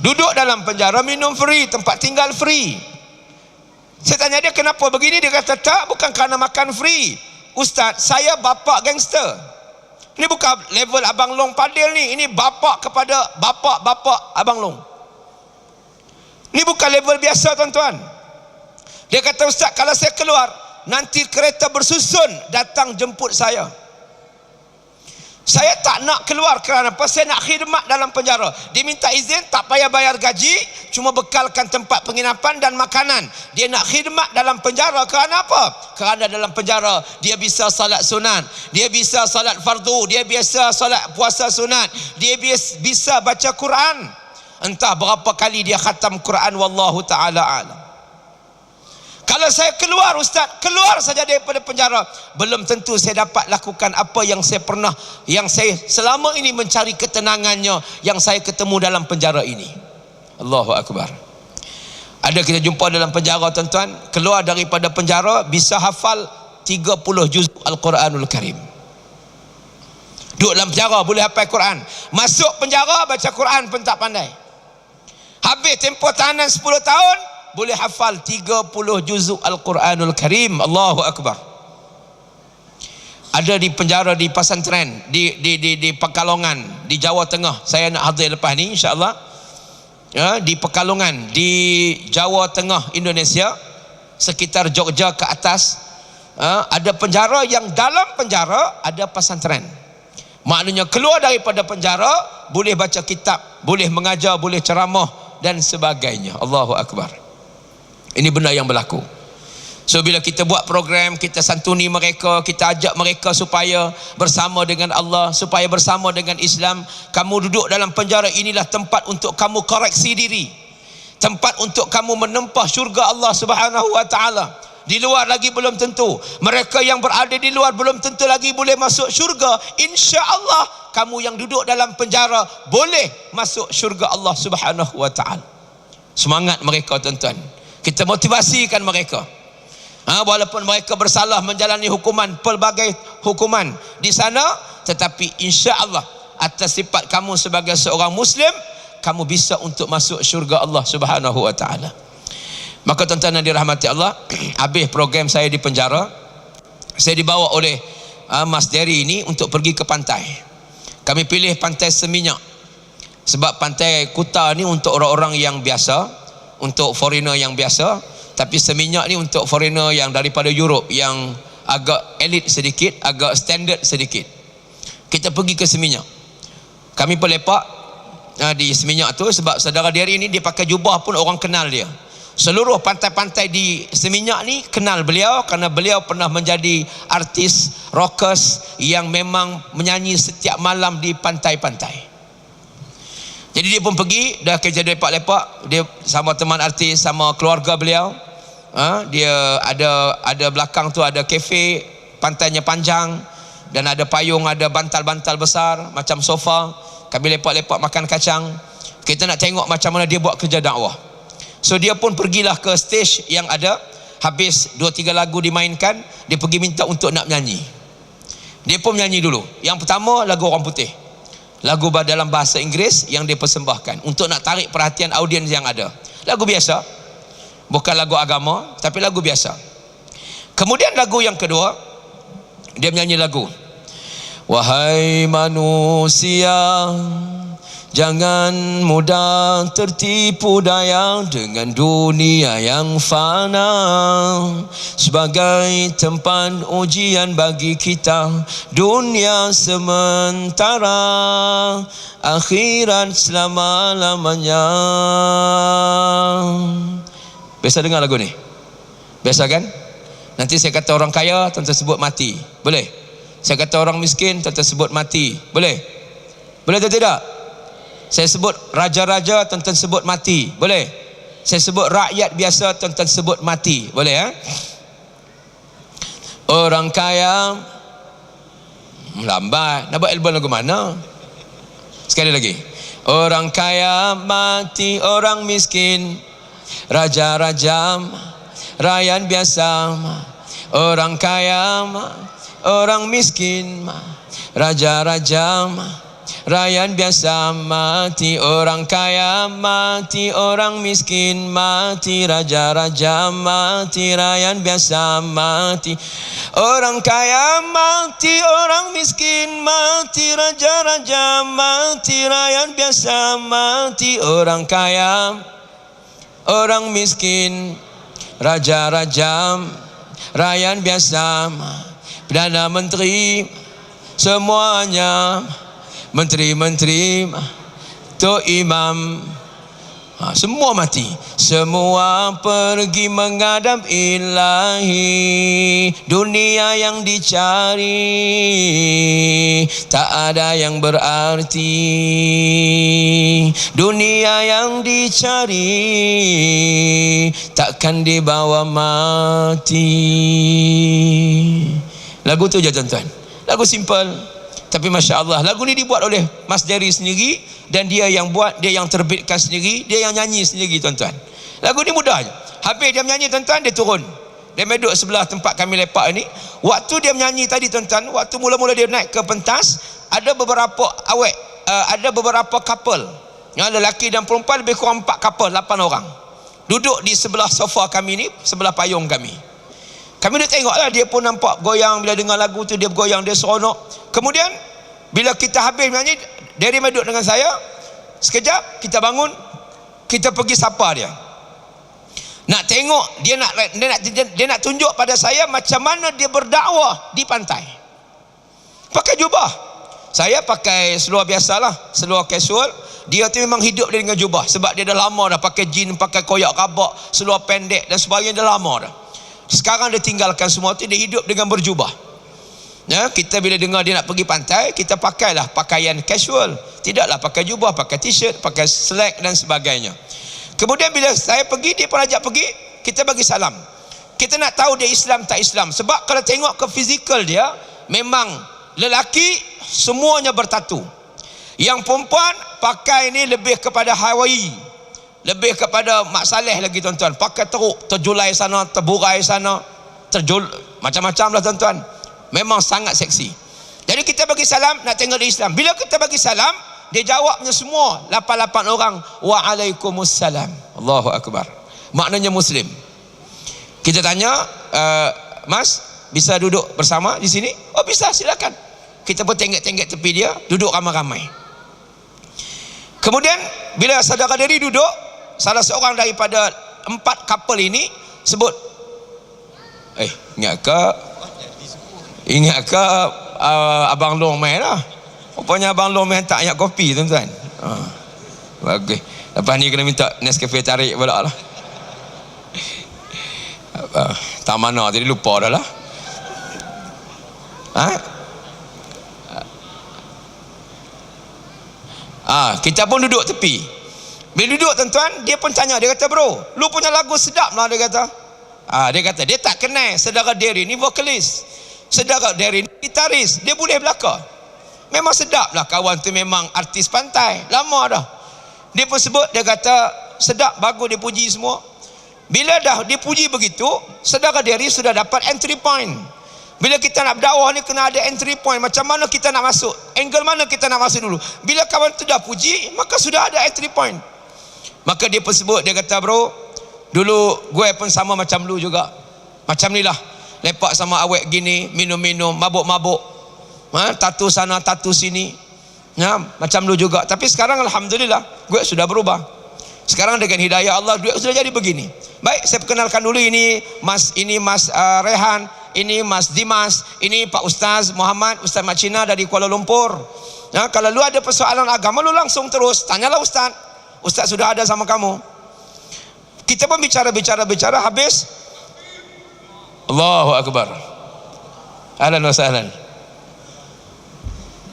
duduk dalam penjara minum free, tempat tinggal free. Saya tanya dia kenapa begini, dia kata tak, bukan kerana makan free Ustaz, saya bapak gangster. Ini bukan level Abang Long Padil ni, ini bapak kepada bapak Abang Long. Ini bukan level biasa tuan-tuan. Dia kata Ustaz, kalau saya keluar nanti kereta bersusun datang jemput saya. Saya tak nak keluar kerana apa? Saya nak khidmat dalam penjara. Dia minta izin, tak payah bayar gaji, cuma bekalkan tempat penginapan dan makanan. Dia nak khidmat dalam penjara kerana apa? Kerana dalam penjara dia bisa salat sunat, dia bisa salat fardu, dia bisa salat puasa sunat, dia bisa baca Quran. Entah berapa kali dia khatam Quran, wallahu taala alam. Kalau saya keluar Ustaz, keluar saja daripada penjara, belum tentu saya dapat lakukan apa yang saya pernah, yang saya selama ini mencari ketenangannya, yang saya ketemu dalam penjara ini. Allahu Akbar. Ada kita jumpa dalam penjara tuan-tuan, keluar daripada penjara bisa hafal 30 juz Al-Quranul Karim. Duduk dalam penjara boleh hafal Quran, masuk penjara baca Quran pun tak pandai. Habis tempoh tahanan 10 tahun boleh hafal 30 juzuk Al-Quranul Karim. Allahu Akbar. Ada di penjara di Pasantren, di Pekalongan, di Jawa Tengah. Saya nak hadir lepas ni insya-Allah. Ya, di Pekalongan, di Jawa Tengah Indonesia, sekitar Jogja ke atas, ada penjara yang dalam penjara ada pesantren. Maknanya keluar daripada penjara boleh baca kitab, boleh mengajar, boleh ceramah dan sebagainya. Allahu Akbar. Ini benda yang berlaku. So bila kita buat program, kita santuni mereka, kita ajak mereka supaya bersama dengan Allah, supaya bersama dengan Islam. Kamu duduk dalam penjara, inilah tempat untuk kamu koreksi diri, tempat untuk kamu menempah syurga Allah Subhanahu wa taala. Di luar lagi belum tentu. Mereka yang berada di luar belum tentu lagi boleh masuk syurga. Insya-Allah kamu yang duduk dalam penjara boleh masuk syurga Allah Subhanahu wa taala. Semangat mereka tuan-tuan. Kita motivasikan mereka. Walaupun mereka bersalah menjalani hukuman, pelbagai hukuman di sana, tetapi insya-Allah atas sifat kamu sebagai seorang Muslim, kamu bisa untuk masuk syurga Allah Subhanahu wa taala. Maka tuan-tuan yang dirahmati Allah, habis program saya di penjara, saya dibawa oleh Mas Dery ini untuk pergi ke pantai. Kami pilih pantai Seminyak sebab pantai Kuta ni untuk orang-orang yang biasa, untuk foreigner yang biasa. Tapi Seminyak ni untuk foreigner yang daripada Europe, yang agak elit sedikit, agak standard sedikit. Kita pergi ke Seminyak. Kami pelepak di Seminyak tu sebab saudara Dery ni dia pakai jubah pun orang kenal dia. Seluruh pantai-pantai di Seminyak ni kenal beliau kerana beliau pernah menjadi artis rockers yang memang menyanyi setiap malam di pantai-pantai. Jadi dia pun pergi, dah kerja lepak-lepak, dia sama teman artis, sama keluarga beliau. Dia ada belakang tu ada kafe, pantainya panjang dan ada payung, ada bantal-bantal besar macam sofa. Kami lepak-lepak makan kacang. Kita nak tengok macam mana dia buat kerja dakwah. So dia pun pergilah ke stage yang ada. Habis 2-3 lagu dimainkan, dia pergi minta untuk nak menyanyi. Dia pun menyanyi dulu. Yang pertama lagu orang putih, lagu dalam bahasa Inggeris yang dia persembahkan untuk nak tarik perhatian audiens yang ada. Lagu biasa, bukan lagu agama, tapi lagu biasa. Kemudian lagu yang kedua, dia menyanyi lagu, wahai manusia, jangan mudah tertipu daya dengan dunia yang fana, sebagai tempat ujian bagi kita. Dunia sementara, akhirat selama-lamanya. Biasa dengar lagu ni? Biasa kan? Nanti saya kata orang kaya, tuan-tuan sebut mati. Boleh? Saya kata orang miskin, tuan-tuan sebut mati. Boleh? Boleh atau tidak? Saya sebut raja-raja, tuan-tuan sebut mati. Boleh? Saya sebut rakyat biasa, tuan-tuan sebut mati. Boleh ya? Orang kaya lambat. Nak buat album lagu mana? Sekali lagi. Orang kaya mati, orang miskin raja-raja, rakyat biasa. Orang kaya, orang miskin raja-raja, rakyat biasa mati. Orang kaya mati, orang miskin mati, raja-raja mati, rakyat biasa mati. Orang kaya mati, orang miskin mati, raja-raja mati, rakyat biasa mati. Orang kaya, orang miskin, raja-raja, rakyat biasa, Perdana Menteri, semuanya, menteri-menteri, Tok Imam, Semua mati. Semua pergi menghadap ilahi. Dunia yang dicari tak ada yang berarti. Dunia yang dicari takkan dibawa mati. Lagu tu je tuan-tuan. Lagu simple. Tapi Masya Allah, lagu ni dibuat oleh Mas Jerry sendiri. Dan dia yang buat, dia yang terbitkan sendiri, dia yang nyanyi sendiri tuan-tuan. Lagu ni mudah je. Habis dia menyanyi tuan-tuan, dia turun. Dia duduk sebelah tempat kami lepak ni. Waktu dia menyanyi tadi tuan-tuan, waktu mula-mula dia naik ke pentas, ada beberapa awet, ada beberapa couple, lelaki dan perempuan, lebih kurang 4 couple, 8 orang duduk di sebelah sofa kami ni, sebelah payung kami. Kami dah tengok lah, dia pun nampak goyang. Bila dengar lagu tu dia bergoyang, dia seronok. Kemudian bila kita habis menyanyi, dia duduk dengan saya. Sekejap kita bangun, kita pergi sapa dia. Nak tengok dia nak tunjuk pada saya macam mana dia berdakwah di pantai. Pakai jubah. Saya pakai seluar biasalah, seluar casual. Dia tu memang hidup dia dengan jubah, sebab dia dah lama dah pakai jin, pakai koyak kabak, seluar pendek dan sebagainya, dah lama dah. Sekarang dia tinggalkan semua tu, dia hidup dengan berjubah. Ya, kita bila dengar dia nak pergi pantai, kita pakailah pakaian casual. Tidaklah pakai jubah, pakai t-shirt, pakai slack dan sebagainya. Kemudian bila saya pergi, dia pun ajak pergi, kita bagi salam. Kita nak tahu dia Islam tak Islam. Sebab kalau tengok ke fizikal dia, memang lelaki semuanya bertatu. Yang perempuan pakai ni lebih kepada Hawaii, lebih kepada Mak Saleh lagi tuan-tuan. Pakai teruk, terjulai sana, terburai sana, macam-macam lah tuan-tuan. Memang sangat seksi. Jadi kita bagi salam, nak tengok dia Islam. Bila kita bagi salam, dia jawabnya semua 88 orang, Waalaikumsalam. Allahu Akbar. Maknanya Muslim. Kita tanya, Mas, bisa duduk bersama di sini? Oh bisa, silakan. Kita pun tengok-tengok tepi dia, duduk ramai-ramai. Kemudian bila saudara diri duduk, salah seorang daripada 4 couple ini sebut, ingat ke Abang Long main lah. Rupanya Abang Long main tak ingat kopi tuan-tuan. Bagus. Lepas ni kena minta Nescafe tarik pula lah. Tak mana tadi, lupa dah lah. Kita pun duduk tepi. Bila duduk tuan-tuan, dia pun tanya, dia kata, bro, lu punya lagu sedap lah, dia kata. Dia kata, dia tak kenal saudara Derry ni vokalis, saudara Derry ni gitaris, dia boleh belaka. Memang sedap lah kawan tu, memang artis pantai, lama dah. Dia pun sebut, dia kata, sedap, bagus, dia puji semua. Bila dah dia puji begitu, saudara Derry sudah dapat entry point. Bila kita nak berdakwah ni kena ada entry point. Macam mana kita nak masuk, angle mana kita nak masuk dulu. Bila kawan tu dah puji, maka sudah ada entry point. Maka dia pun sebut, dia kata, bro, dulu gue pun sama macam lu juga. Macam ni lah, lepak sama awet gini, minum-minum, mabuk-mabuk, tatu sana, tatu sini, macam lu juga. Tapi sekarang Alhamdulillah, gue sudah berubah. Sekarang dengan hidayah Allah, gue sudah jadi begini. Baik, saya perkenalkan dulu, ini Mas Rehan, ini Mas Dimas, ini Pak Ustaz Muhammad, Ustaz Mak Cina dari Kuala Lumpur. Kalau lu ada persoalan agama, lu langsung terus tanyalah Ustaz. Ustaz sudah ada sama kamu. Kita pun bicara, habis Allahu Akbar. Ahlan wa sahlan.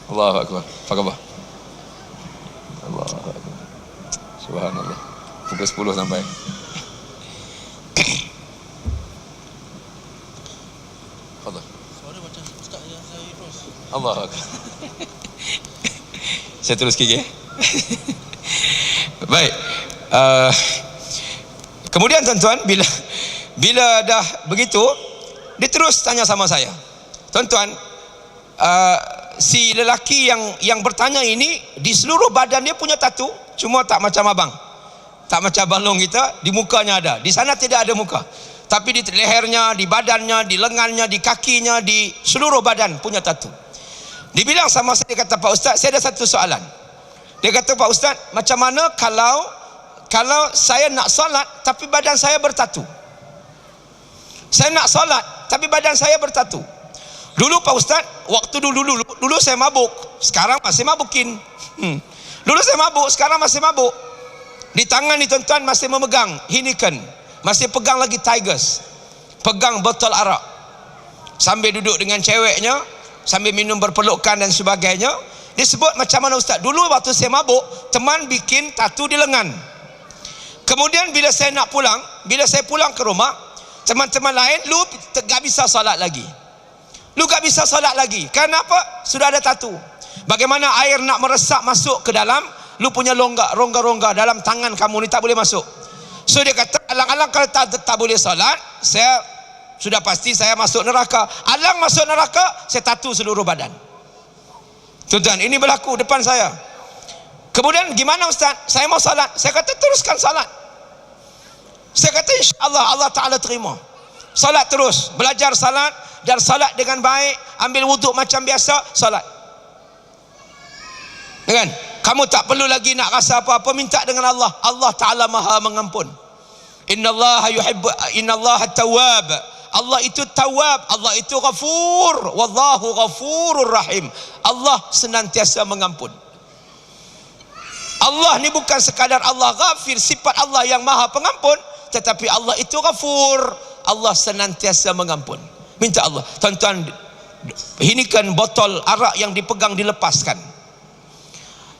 Allahu Akbar. Apa khabar? Allahu Akbar. Subhanallah. Pukul 10 sampai. Fadal. Suara macam ustaz yang saya terus. Allahu Akbar. Saya terus gigi. Baik. Kemudian tuan-tuan, bila dah begitu, dia terus tanya sama saya, tuan-tuan, si lelaki yang bertanya ini di seluruh badan dia punya tatu, cuma tak macam abang, tak macam Abang Long kita, di mukanya ada, di sana tidak ada muka, tapi di lehernya, di badannya, di lengannya, di kakinya, di seluruh badan punya tatu. Dibilang sama saya, dia kata, Pak Ustaz, saya ada satu soalan. Dia kata, Pak Ustaz, macam mana kalau saya nak solat tapi badan saya bertatu? Saya nak solat tapi badan saya bertatu. Dulu Pak Ustaz, waktu dulu saya mabuk, sekarang masih mabukin. Dulu saya mabuk, sekarang masih mabuk. Di tangan ni tuan-tuan masih memegang Heineken, masih pegang lagi Tigers, pegang botol arak, sambil duduk dengan ceweknya, sambil minum berpelukan dan sebagainya. Disebut macam mana ustaz? Dulu waktu saya mabuk, teman bikin tatu di lengan. Kemudian bila saya nak pulang, bila saya pulang ke rumah, teman-teman lain, lu tak bisa salat lagi. Lu tak bisa salat lagi. Kenapa? Sudah ada tatu. Bagaimana air nak meresap masuk ke dalam, lu punya rongga-rongga dalam tangan kamu ni tak boleh masuk. So dia kata, alang-alang kalau tak boleh salat, saya sudah pasti saya masuk neraka. Alang masuk neraka, saya tatu seluruh badan. Tuan-tuan, ini berlaku depan saya. Kemudian gimana ustaz? Saya mau salat. Saya kata teruskan salat. Saya kata insya-Allah Allah Taala terima. Salat terus, belajar salat dan salat dengan baik, ambil wuduk macam biasa, salat. Kan? Kamu tak perlu lagi nak rasa apa-apa, minta dengan Allah. Allah Taala Maha mengampun. Innallaha tawwab. Allah itu tawab, Allah itu ghafur, wallahu ghafurur rahim. Allah senantiasa mengampun. Allah ni bukan sekadar Allah ghafir, sifat Allah yang Maha Pengampun, tetapi Allah itu ghafur, Allah senantiasa mengampun. Minta Allah. Tuan-tuan, hinikan botol arak yang dipegang dilepaskan.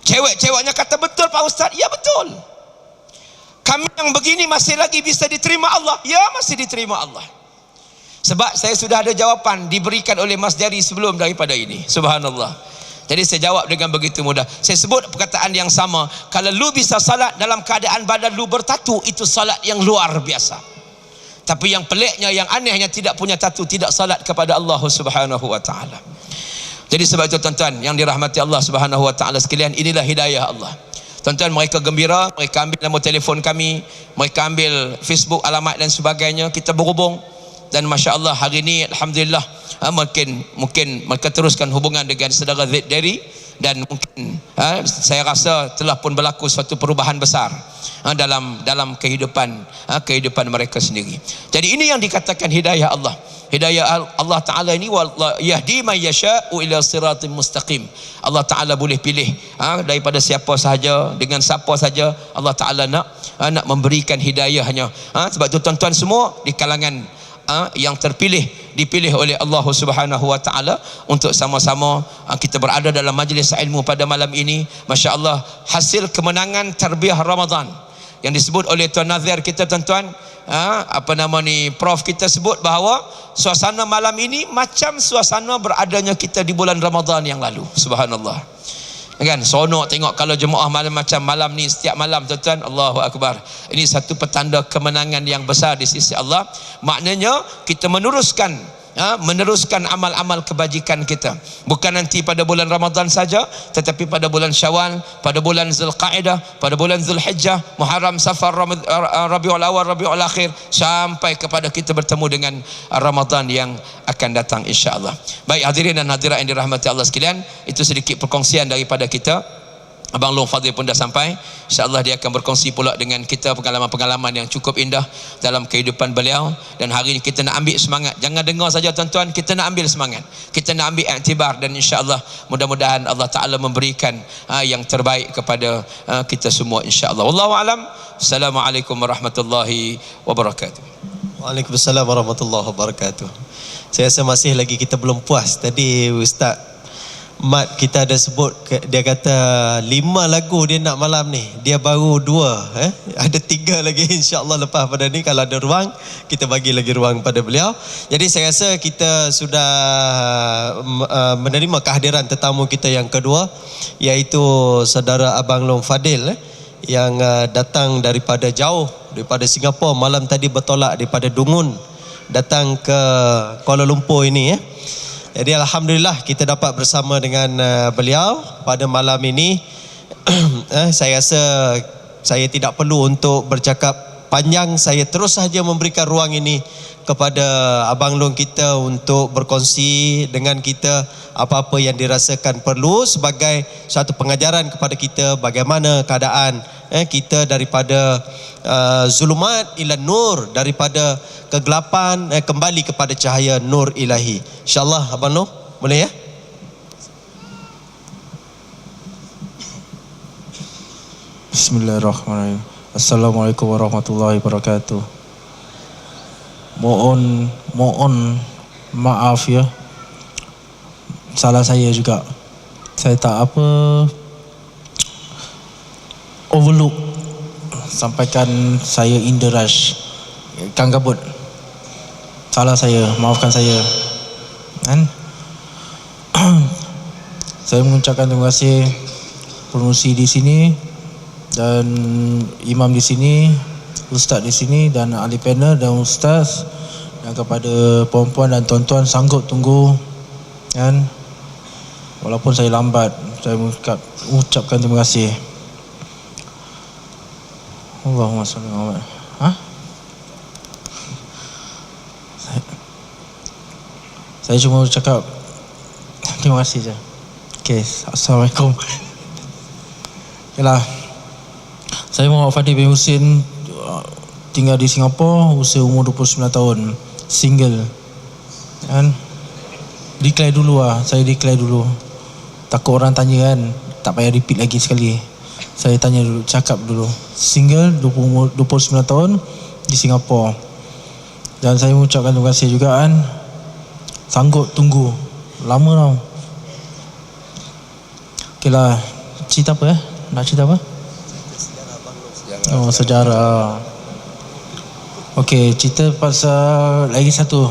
Cewek-ceweknya kata, betul Pak Ustaz. Ya betul. Kami yang begini masih lagi bisa diterima Allah. Ya masih diterima Allah. Sebab saya sudah ada jawapan diberikan oleh Mas Jari sebelum daripada ini. Subhanallah. Jadi saya jawab dengan begitu mudah. Saya sebut perkataan yang sama. Kalau lu bisa salat dalam keadaan badan lu bertatu, itu salat yang luar biasa. Tapi yang peliknya, yang anehnya, tidak punya tatu, tidak salat kepada Allah Subhanahu wa taala. Jadi sebab itu tuan-tuan yang dirahmati Allah Subhanahu wa taala sekalian, inilah hidayah Allah. Tuan-tuan, mereka gembira, mereka ambil nombor telefon kami, mereka ambil Facebook, alamat dan sebagainya, kita berhubung. Dan masya-Allah hari ini alhamdulillah mungkin mereka teruskan hubungan dengan saudara Zaid Derry, dan mungkin saya rasa telah pun berlaku suatu perubahan besar dalam kehidupan mereka sendiri. Jadi ini yang dikatakan hidayah Allah. Hidayah Allah Ta'ala ini, yahdi man yasha'u ila siratim mustaqim. Allah Ta'ala boleh pilih daripada siapa sahaja, dengan siapa saja Allah Ta'ala nak memberikan hidayahnya. Sebab itu tuan-tuan semua di kalangan yang terpilih, dipilih oleh Allah Subhanahu wa taala untuk sama-sama kita berada dalam majlis ilmu pada malam ini. Masya-Allah, hasil kemenangan tarbiyah Ramadan yang disebut oleh Tuan Nazir kita, tuan-tuan, Prof kita sebut bahawa suasana malam ini macam suasana beradanya kita di bulan Ramadan yang lalu. Subhanallah. Kan sonok tengok kalau jemaah malam macam malam ni setiap malam, tuan-tuan. Allahu Akbar. Ini satu petanda kemenangan yang besar di sisi Allah. Maknanya kita meneruskan amal-amal kebajikan kita, bukan nanti pada bulan Ramadan saja, tetapi pada bulan Syawal, pada bulan Zulqa'dah, pada bulan Zulhijjah, Muharram, Safar, Rabiul Awal, Rabiul Akhir, sampai kepada kita bertemu dengan Ramadan yang akan datang insya-Allah. Baik hadirin dan hadirat yang dirahmati Allah sekalian, itu sedikit perkongsian daripada kita. Abang Long Fadil pun dah sampai. InsyaAllah dia akan berkongsi pula dengan kita pengalaman-pengalaman yang cukup indah dalam kehidupan beliau. Dan hari ini kita nak ambil semangat. Jangan dengar saja tuan-tuan, kita nak ambil semangat, kita nak ambil iktibar. Dan insyaAllah mudah-mudahan Allah Ta'ala memberikan yang terbaik kepada kita semua insyaAllah. Wallahu'alam. Assalamualaikum warahmatullahi wabarakatuh. Waalaikumsalam warahmatullahi wabarakatuh. Saya rasa masih lagi kita belum puas. Tadi Ustaz Mat kita ada sebut, dia kata 5 lagu dia nak malam ni, dia baru 2, ada 3 lagi insya-Allah lepas pada ni. Kalau ada ruang kita bagi lagi ruang pada beliau. Jadi saya rasa kita sudah menerima kehadiran tetamu kita yang kedua, iaitu saudara Abang Long Fadil yang datang daripada jauh, daripada Singapura. Malam tadi bertolak daripada Dungun datang ke Kuala Lumpur ini. Jadi alhamdulillah kita dapat bersama dengan beliau pada malam ini. Saya rasa saya tidak perlu untuk bercakap panjang, saya terus saja memberikan ruang ini kepada Abang Long kita untuk berkongsi dengan kita apa-apa yang dirasakan perlu sebagai satu pengajaran kepada kita bagaimana keadaan kita daripada zulumat ila nur, daripada kegelapan kembali kepada cahaya nur ilahi. InsyaAllah Abang Long boleh ya? Bismillahirrahmanirrahim. Assalamualaikum warahmatullahi wabarakatuh. Mohon maaf ya. Salah saya juga. Saya tak overlook. Sampaikan saya in the rush. Kang Gabut. Salah saya, maafkan saya. Kan? Saya mengucapkan terima kasih pengurusi di sini dan imam di sini, ustaz di sini dan ahli panel dan ustaz, dan kepada puan-puan dan tuan-tuan sanggup tunggu kan, walaupun saya lambat. Saya mengucapkan terima kasih. Allahumma salli ala Muhammad. Saya cuma cakap terima kasih je. Okey, assalamualaikum. Yalah. Saya Muhammad Fadil bin Husin, tinggal di Singapura, usia umur 29 tahun, single. Kan? Declare dulu lah, saya declare dulu. Takut orang tanya kan, tak payah repeat lagi sekali. Saya tanya dulu, cakap dulu. Single, 29 tahun, di Singapura. Dan saya mengucapkan terima kasih juga kan. Sanggup tunggu, lama tau. Okey lah, cerita apa Nak cerita apa? Oh, sejarah. Okey, cerita pasal lagi satu.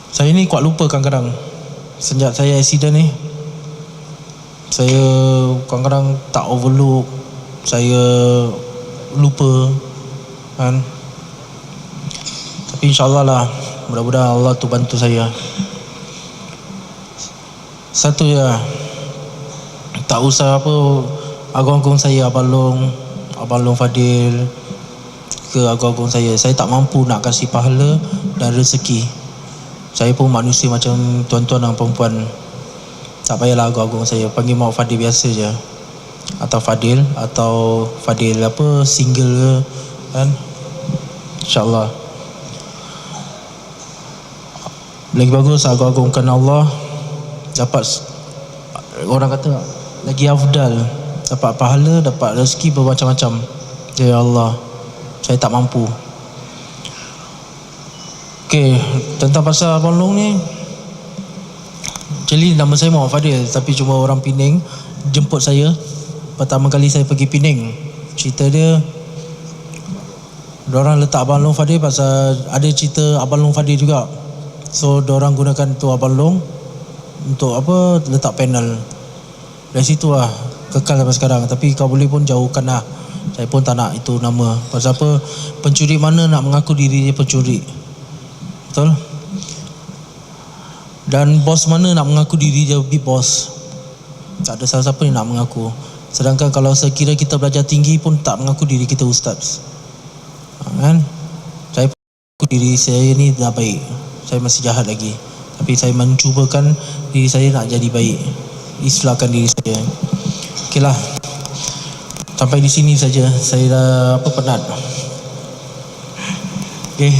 Saya ni kuat lupa kadang-kadang. Sejak saya accident ni, saya kadang-kadang tak overlook. Saya lupa kan. Tapi insyaAllah lah, mudah-mudahan Allah tu bantu saya. Satu ya, tak usah agung-agung saya Abang Long Fadil ke agung-agung saya tak mampu nak kasih pahala dan rezeki. Saya pun manusia macam tuan-tuan dan perempuan. Tak payahlah agung-agung saya, panggil Mak Fadil biasa je, atau Fadil single ke kan, insyaAllah. Lagi bagus agung-agungkan Allah, dapat, orang kata lagi afdal, dapat pahala, dapat rezeki bermacam-macam. Ya Allah, saya tak mampu. Okey, tentang pasal Abang Long ni, actually nama saya Muhammad Fadil, tapi cuma orang Penang jemput saya pertama kali saya pergi Penang. Cerita dia, diorang letak Abang Long Fadil pasal ada cerita Abang Long Fadil juga. So diorang gunakan tu Abang Long untuk letak panel. Dari situ lah kekal sampai sekarang. Tapi kau boleh pun jauhkan lah. Saya pun tak nak itu nama. Pasal apa, pencuri mana nak mengaku diri dia pencuri? Betul? Dan bos mana nak mengaku diri dia big boss? Tak ada siapa-siapa yang nak mengaku. Sedangkan kalau sekira kita belajar tinggi pun tak mengaku diri kita ustaz. Kan? Saya mengaku diri saya ni dah baik. Saya masih jahat lagi. Tapi saya mencubakan diri saya nak jadi baik. Islahkan diri saya. Okeylah. Sampai di sini saja. Saya dah penat. Okey.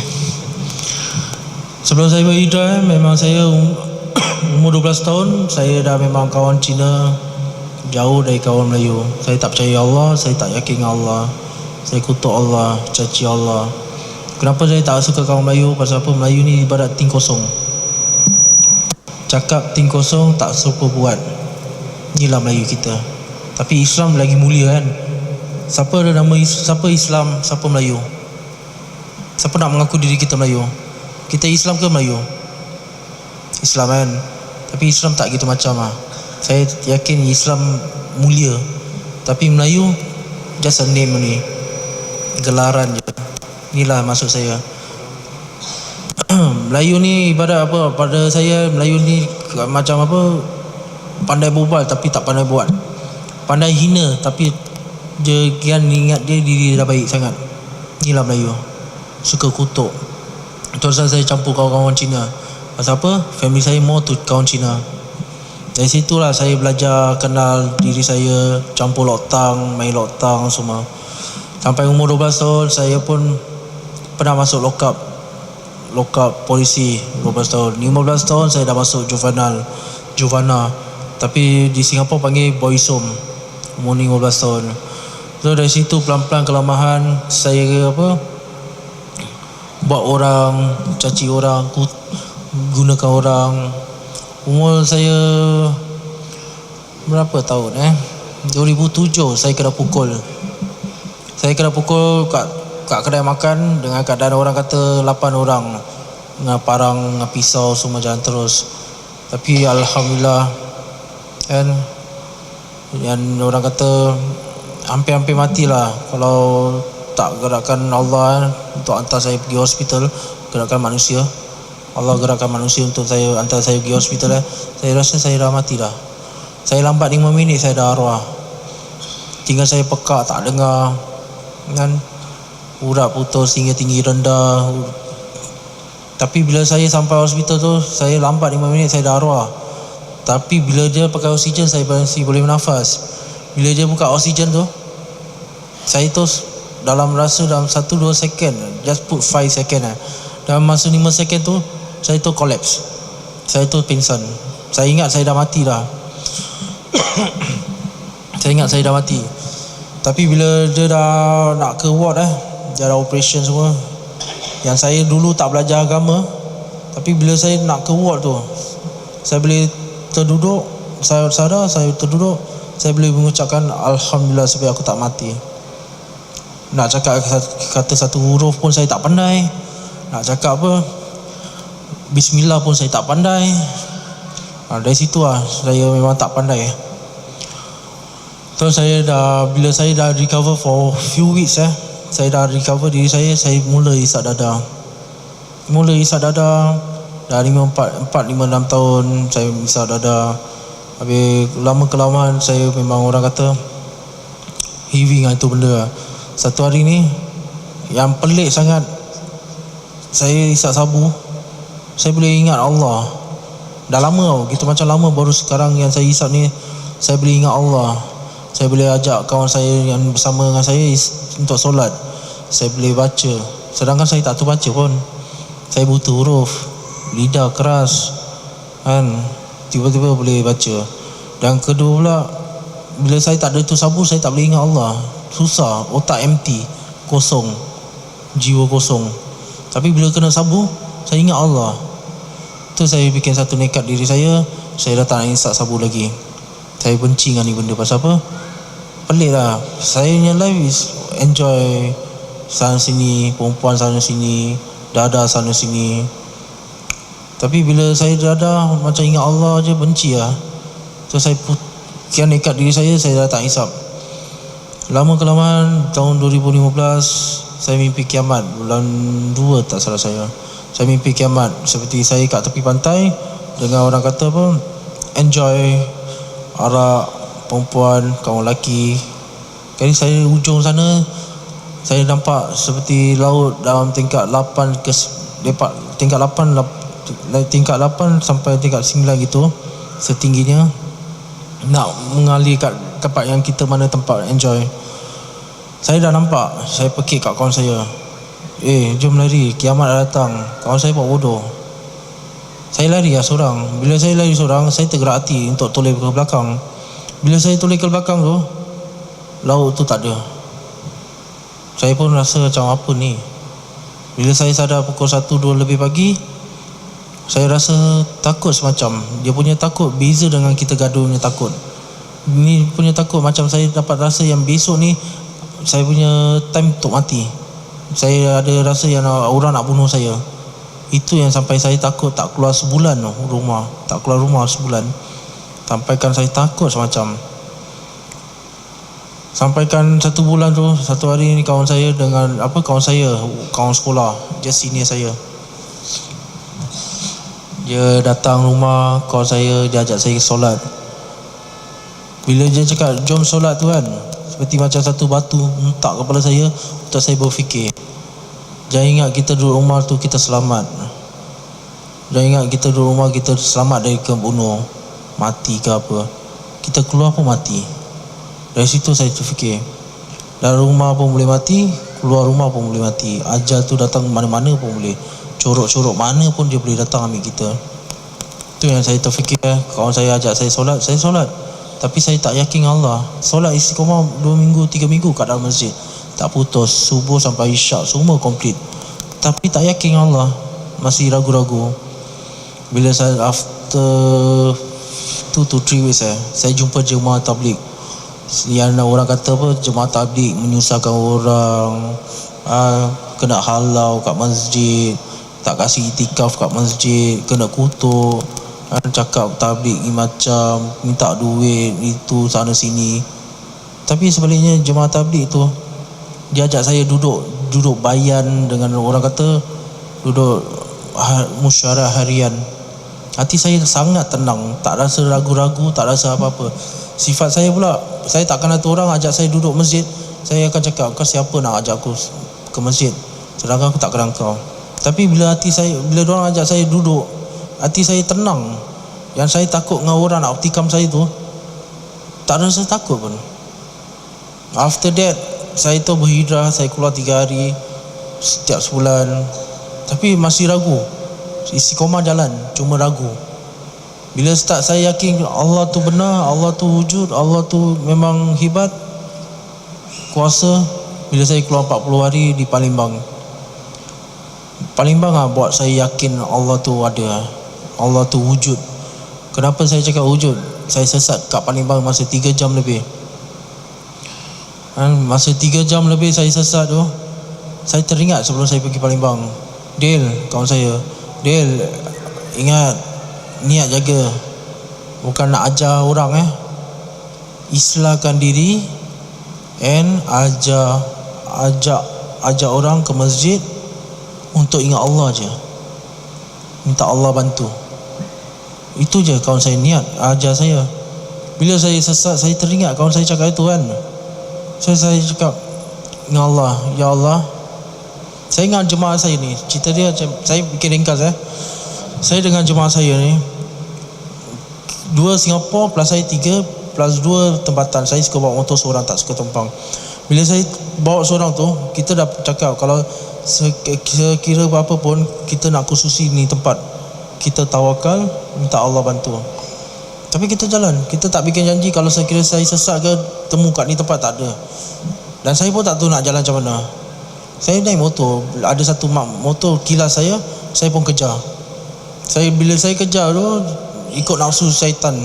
Sebelum saya berhijrah, memang saya umur 12 tahun, saya dah memang kawan Cina, jauh dari kawan Melayu. Saya tak percaya Allah, saya tak yakin Allah. Saya kutuk Allah, caci Allah. Kenapa saya tak suka kawan Melayu? Pasal apa? Melayu ni ibarat ting kosong. Cakap ting kosong, tak suka buat. Inilah Melayu kita. Tapi Islam lagi mulia kan. Siapa Islam, siapa Melayu? Siapa nak mengaku diri kita Melayu? Kita Islam ke Melayu? Islam kan. Tapi Islam tak gitu macam lah. Saya yakin Islam mulia. Tapi Melayu just a name ni, gelaran je. Inilah maksud saya. Melayu ni ibarat apa? Pada saya Melayu ni macam pandai berbual tapi tak pandai buat. Pandai hina tapi dia kian ingat diri dia dah baik sangat. Inilah Melayu. Suka kutuk. Terus saya campur kawan-kawan Cina. Pasal apa? Family saya more tu kawan Cina. Dari situlah saya belajar kenal diri saya, campur loktang, main loktang semua. Sampai umur 12 tahun saya pun pernah masuk lock up polisi 12 tahun. 15 tahun saya dah masuk Juvana. Tapi di Singapura panggil Boys Home. Umur 15 tahun. So dari situ pelan-pelan kelemahan saya buat orang, caci orang, gunakan orang. Umur saya berapa tahun 2007 saya kena pukul. Saya kena pukul kat kedai makan dengan keadaan orang kata 8 orang dengan parang, dengan pisau, semua jalan terus. Tapi alhamdulillah kan, yang orang kata hampir-hampir matilah kalau tak gerakan Allah untuk hantar saya pergi hospital, gerakan manusia. Allah gerakkan manusia untuk saya hantar saya pergi hospital. Saya rasa saya dah mati dah. Saya lambat 5 minit saya dah arwah. Tinggal saya pekak, tak dengar kan, urat putus, hingga tinggi rendah. Tapi bila saya sampai hospital tu, saya lambat 5 minit saya dah arwah. Tapi bila dia pakai oksigen, saya masih boleh bernafas. Bila dia buka oksigen tu, saya tu dalam 1-2 second, just put 5 second dalam masa 5 second tu, saya tu collapse. Saya tu pingsan. Saya ingat saya dah mati dah. Saya ingat saya dah mati. Tapi bila dia dah nak ke ward dia dah operation semua. Yang saya dulu tak belajar agama, tapi bila saya nak ke ward tu, saya boleh terduduk, saya sadar, saya terduduk, saya boleh mengucapkan alhamdulillah sebab aku tak mati. Nak cakap kata satu huruf pun saya tak pandai. Nak cakap bismillah pun saya tak pandai. Dari situ saya memang tak pandai. So bila saya dah recover for few weeks saya dah recover diri saya mula isap dada. Dah 4-5-6 tahun saya isap dada. Habis lama-kelamaan saya memang orang kata heavy dengan itu benda. Satu hari ni yang pelik sangat, saya isap sabu, saya boleh ingat Allah. Dah lama gitu, macam lama, baru sekarang yang saya isap ni saya boleh ingat Allah. Saya boleh ajak kawan saya yang bersama dengan saya untuk solat. Saya boleh baca, sedangkan saya tak tahu baca pun. Saya buta huruf, lidah keras kan, tiba-tiba boleh baca. Dan kedua pula, bila saya tak ada tu sabu, saya tak boleh ingat Allah. Susah, otak empty, kosong, jiwa kosong. Tapi bila kena sabu, saya ingat Allah. Tu saya bikin satu nekat diri saya dah tak nak isap sabu lagi. Saya benci dengan ni benda. Pasal apa? Pelik lah. Saya punya life is enjoy sana sini, perempuan sana sini, dada sana sini. Tapi bila saya dada, macam ingat Allah je, benci lah. So saya kian nekat diri saya dah tak isap. Lama-kelamaan tahun 2015 saya mimpi kiamat. Bulan 2 tak salah saya mimpi kiamat. Seperti saya kat tepi pantai dengan orang kata enjoy arak, perempuan, kawan lelaki. Kali saya ujung sana, saya nampak seperti laut dalam tingkat 8 ke tingkat 8 sampai tingkat 9 gitu setingginya, nak mengalir kat tempat yang kita mana tempat enjoy. Saya dah nampak, saya pekik kat kawan saya, jom lari, kiamat dah datang. Kawan saya buat bodoh. Saya lari seorang. Bila saya lari seorang, saya tergerak hati untuk toleh ke belakang. Bila saya toleh ke belakang tu, laut tu tak ada. Saya pun rasa macam apa ni. Bila saya sadar pukul 1-2 lebih pagi, saya rasa takut semacam. Dia punya takut beza dengan kita gaduh punya takut. Ni punya takut macam saya dapat rasa yang besok ni saya punya time untuk mati. Saya ada rasa yang orang nak bunuh saya. Itu yang sampai saya takut tak keluar sebulan rumah. Tak keluar rumah sebulan. Sampaikan saya takut semacam. Sampaikan 1 bulan tu, satu hari ni kawan saya dengan kawan sekolah, dia senior saya. Dia datang rumah kawan saya, dia ajak saya solat. Bila dia cakap jom solat tu kan, seperti macam satu batu hentak kepala saya untuk saya berfikir. Jangan ingat kita duduk rumah tu kita selamat. Jangan ingat kita duduk rumah kita selamat dari kebunuh, mati ke apa. Kita keluar pun mati. Dari situ saya terfikir, dalam rumah pun boleh mati, keluar rumah pun boleh mati. Ajal tu datang mana-mana pun boleh. Corok-corok mana pun dia boleh datang ambil kita. Itu yang saya terfikir. Kawan saya ajak saya solat, saya solat. tapi saya tak yakin Allah. Solat istiqamah 2 minggu 3 minggu kat dalam masjid, tak putus, subuh sampai isyak semua komplit, tapi tak yakin Allah, masih ragu-ragu. Bila saya after 2 to 3 weeks saya jumpa jemaah tabligh. Yang orang kata apa, jemaah tabligh menyusahkan orang, kena halau kat masjid, tak kasih itikaf kat masjid, kena kutuk, cakap tabligh ni macam minta duit itu sana sini. Tapi sebaliknya jemaah tabligh tu dia ajak saya duduk bayan, dengan orang kata duduk musyawarah harian. Hati saya sangat tenang, tak rasa ragu-ragu, tak rasa apa-apa. Sifat saya pula, saya tak kenal tu orang ajak saya duduk masjid, saya akan cakap, kau siapa nak ajak aku ke masjid, sedangkan aku tak kenal kau. Tapi bila orang ajak saya duduk, hati saya tenang. Yang saya takut dengan orang nak tikam saya tu, tak rasa takut pun. After that, saya tu berhijrah, saya keluar 3 hari setiap sebulan, tapi masih ragu. Istiqamah jalan, cuma ragu. Bila start saya yakin Allah tu benar, Allah tu wujud, Allah tu memang hebat, kuasa. Bila saya keluar 40 hari di Palembang buat saya yakin Allah tu ada, Allah tu wujud. Kenapa saya cakap wujud? Saya sesat kat Palembang masa 3 jam lebih. Masa 3 jam lebih saya sesat tu, saya teringat sebelum saya pergi Palembang, Dil, kawan saya, Dil, ingat, niat jaga, bukan nak ajar orang islahkan diri, and ajak orang ke masjid untuk ingat Allah je, minta Allah bantu. Itu je kawan saya niat ajar saya. Bila saya sesat, saya teringat kawan saya cakap itu kan. Saya cakap dengan Allah, ya Allah, saya ingat jemaah saya ni, cerita dia macam, saya bikin ringkas saya dengan jemaah saya ni 2 Singapura plus saya 3 plus 2 tempatan. Saya suka bawa motor seorang, tak suka tumpang. Bila saya bawa seorang tu, kita dah cakap kalau sekira apa pun kita nak khususi ni tempat, kita tawakal, minta Allah bantu. Tapi kita jalan, kita tak bikin janji kalau sekira saya sesat ke temu kat ni tempat, tak ada. Dan saya pun tak tahu nak jalan macam mana. Saya naik motor, ada satu motor kilas saya pun kejar. Bila saya kejar tu, ikut nafsu syaitan,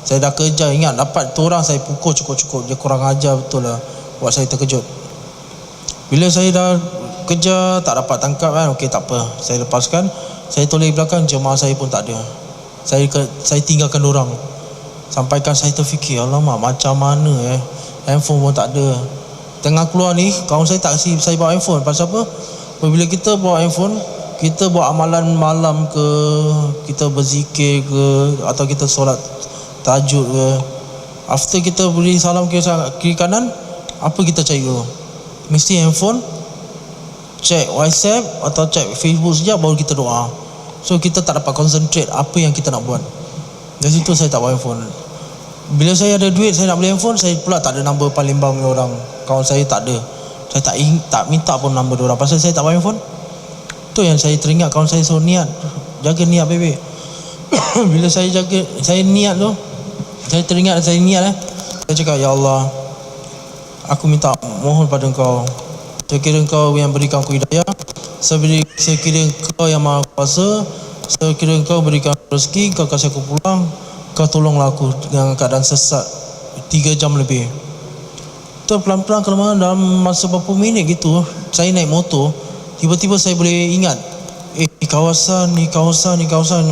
saya dah kejar, ingat dapat tu orang, saya pukul cukup-cukup. Dia kurang ajar betul lah, buat saya terkejut. Bila saya dah kejar, tak dapat tangkap kan, okey tak apa, saya lepaskan. Saya toleh belakang, jemaah saya pun tak ada. Saya tinggalkan orang. Sampaikan saya terfikir, alamak macam mana handphone pun tak ada. Tengah keluar ni, kawan saya tak kasi saya bawa handphone. Pasal apa? Bila kita bawa handphone, kita buat amalan malam ke, kita berzikir ke, atau kita solat tahajud ke, after kita beri salam kiri kanan, apa kita cari dulu? Mesti handphone, check WhatsApp atau check Facebook sekejap, baru kita doa. So kita tak dapat concentrate apa yang kita nak buat. Dari situ saya tak bawa handphone. Bila saya ada duit, saya nak beli handphone, saya pula tak ada nombor Palembang punya orang. Kawan saya tak ada. Saya tak minta pun nombor dia orang, pasal saya tak bawa handphone. Tu yang saya teringat kawan saya suruh niat, jaga niat baby. Bila saya niat tu, saya teringat saya niat saya cakap, ya Allah, aku minta mohon pada Engkau, sekiranya Engkau yang berikan aku hidayah, sekiranya Engkau yang maha kuasa, sekiranya Engkau berikan rezeki, Engkau kasih aku pulang, Kau tolonglah aku dengan keadaan sesat 3 jam lebih. Tu pelan-pelan kelemahan dalam masa berapa minit gitu, saya naik motor, tiba-tiba saya boleh ingat kawasan ni,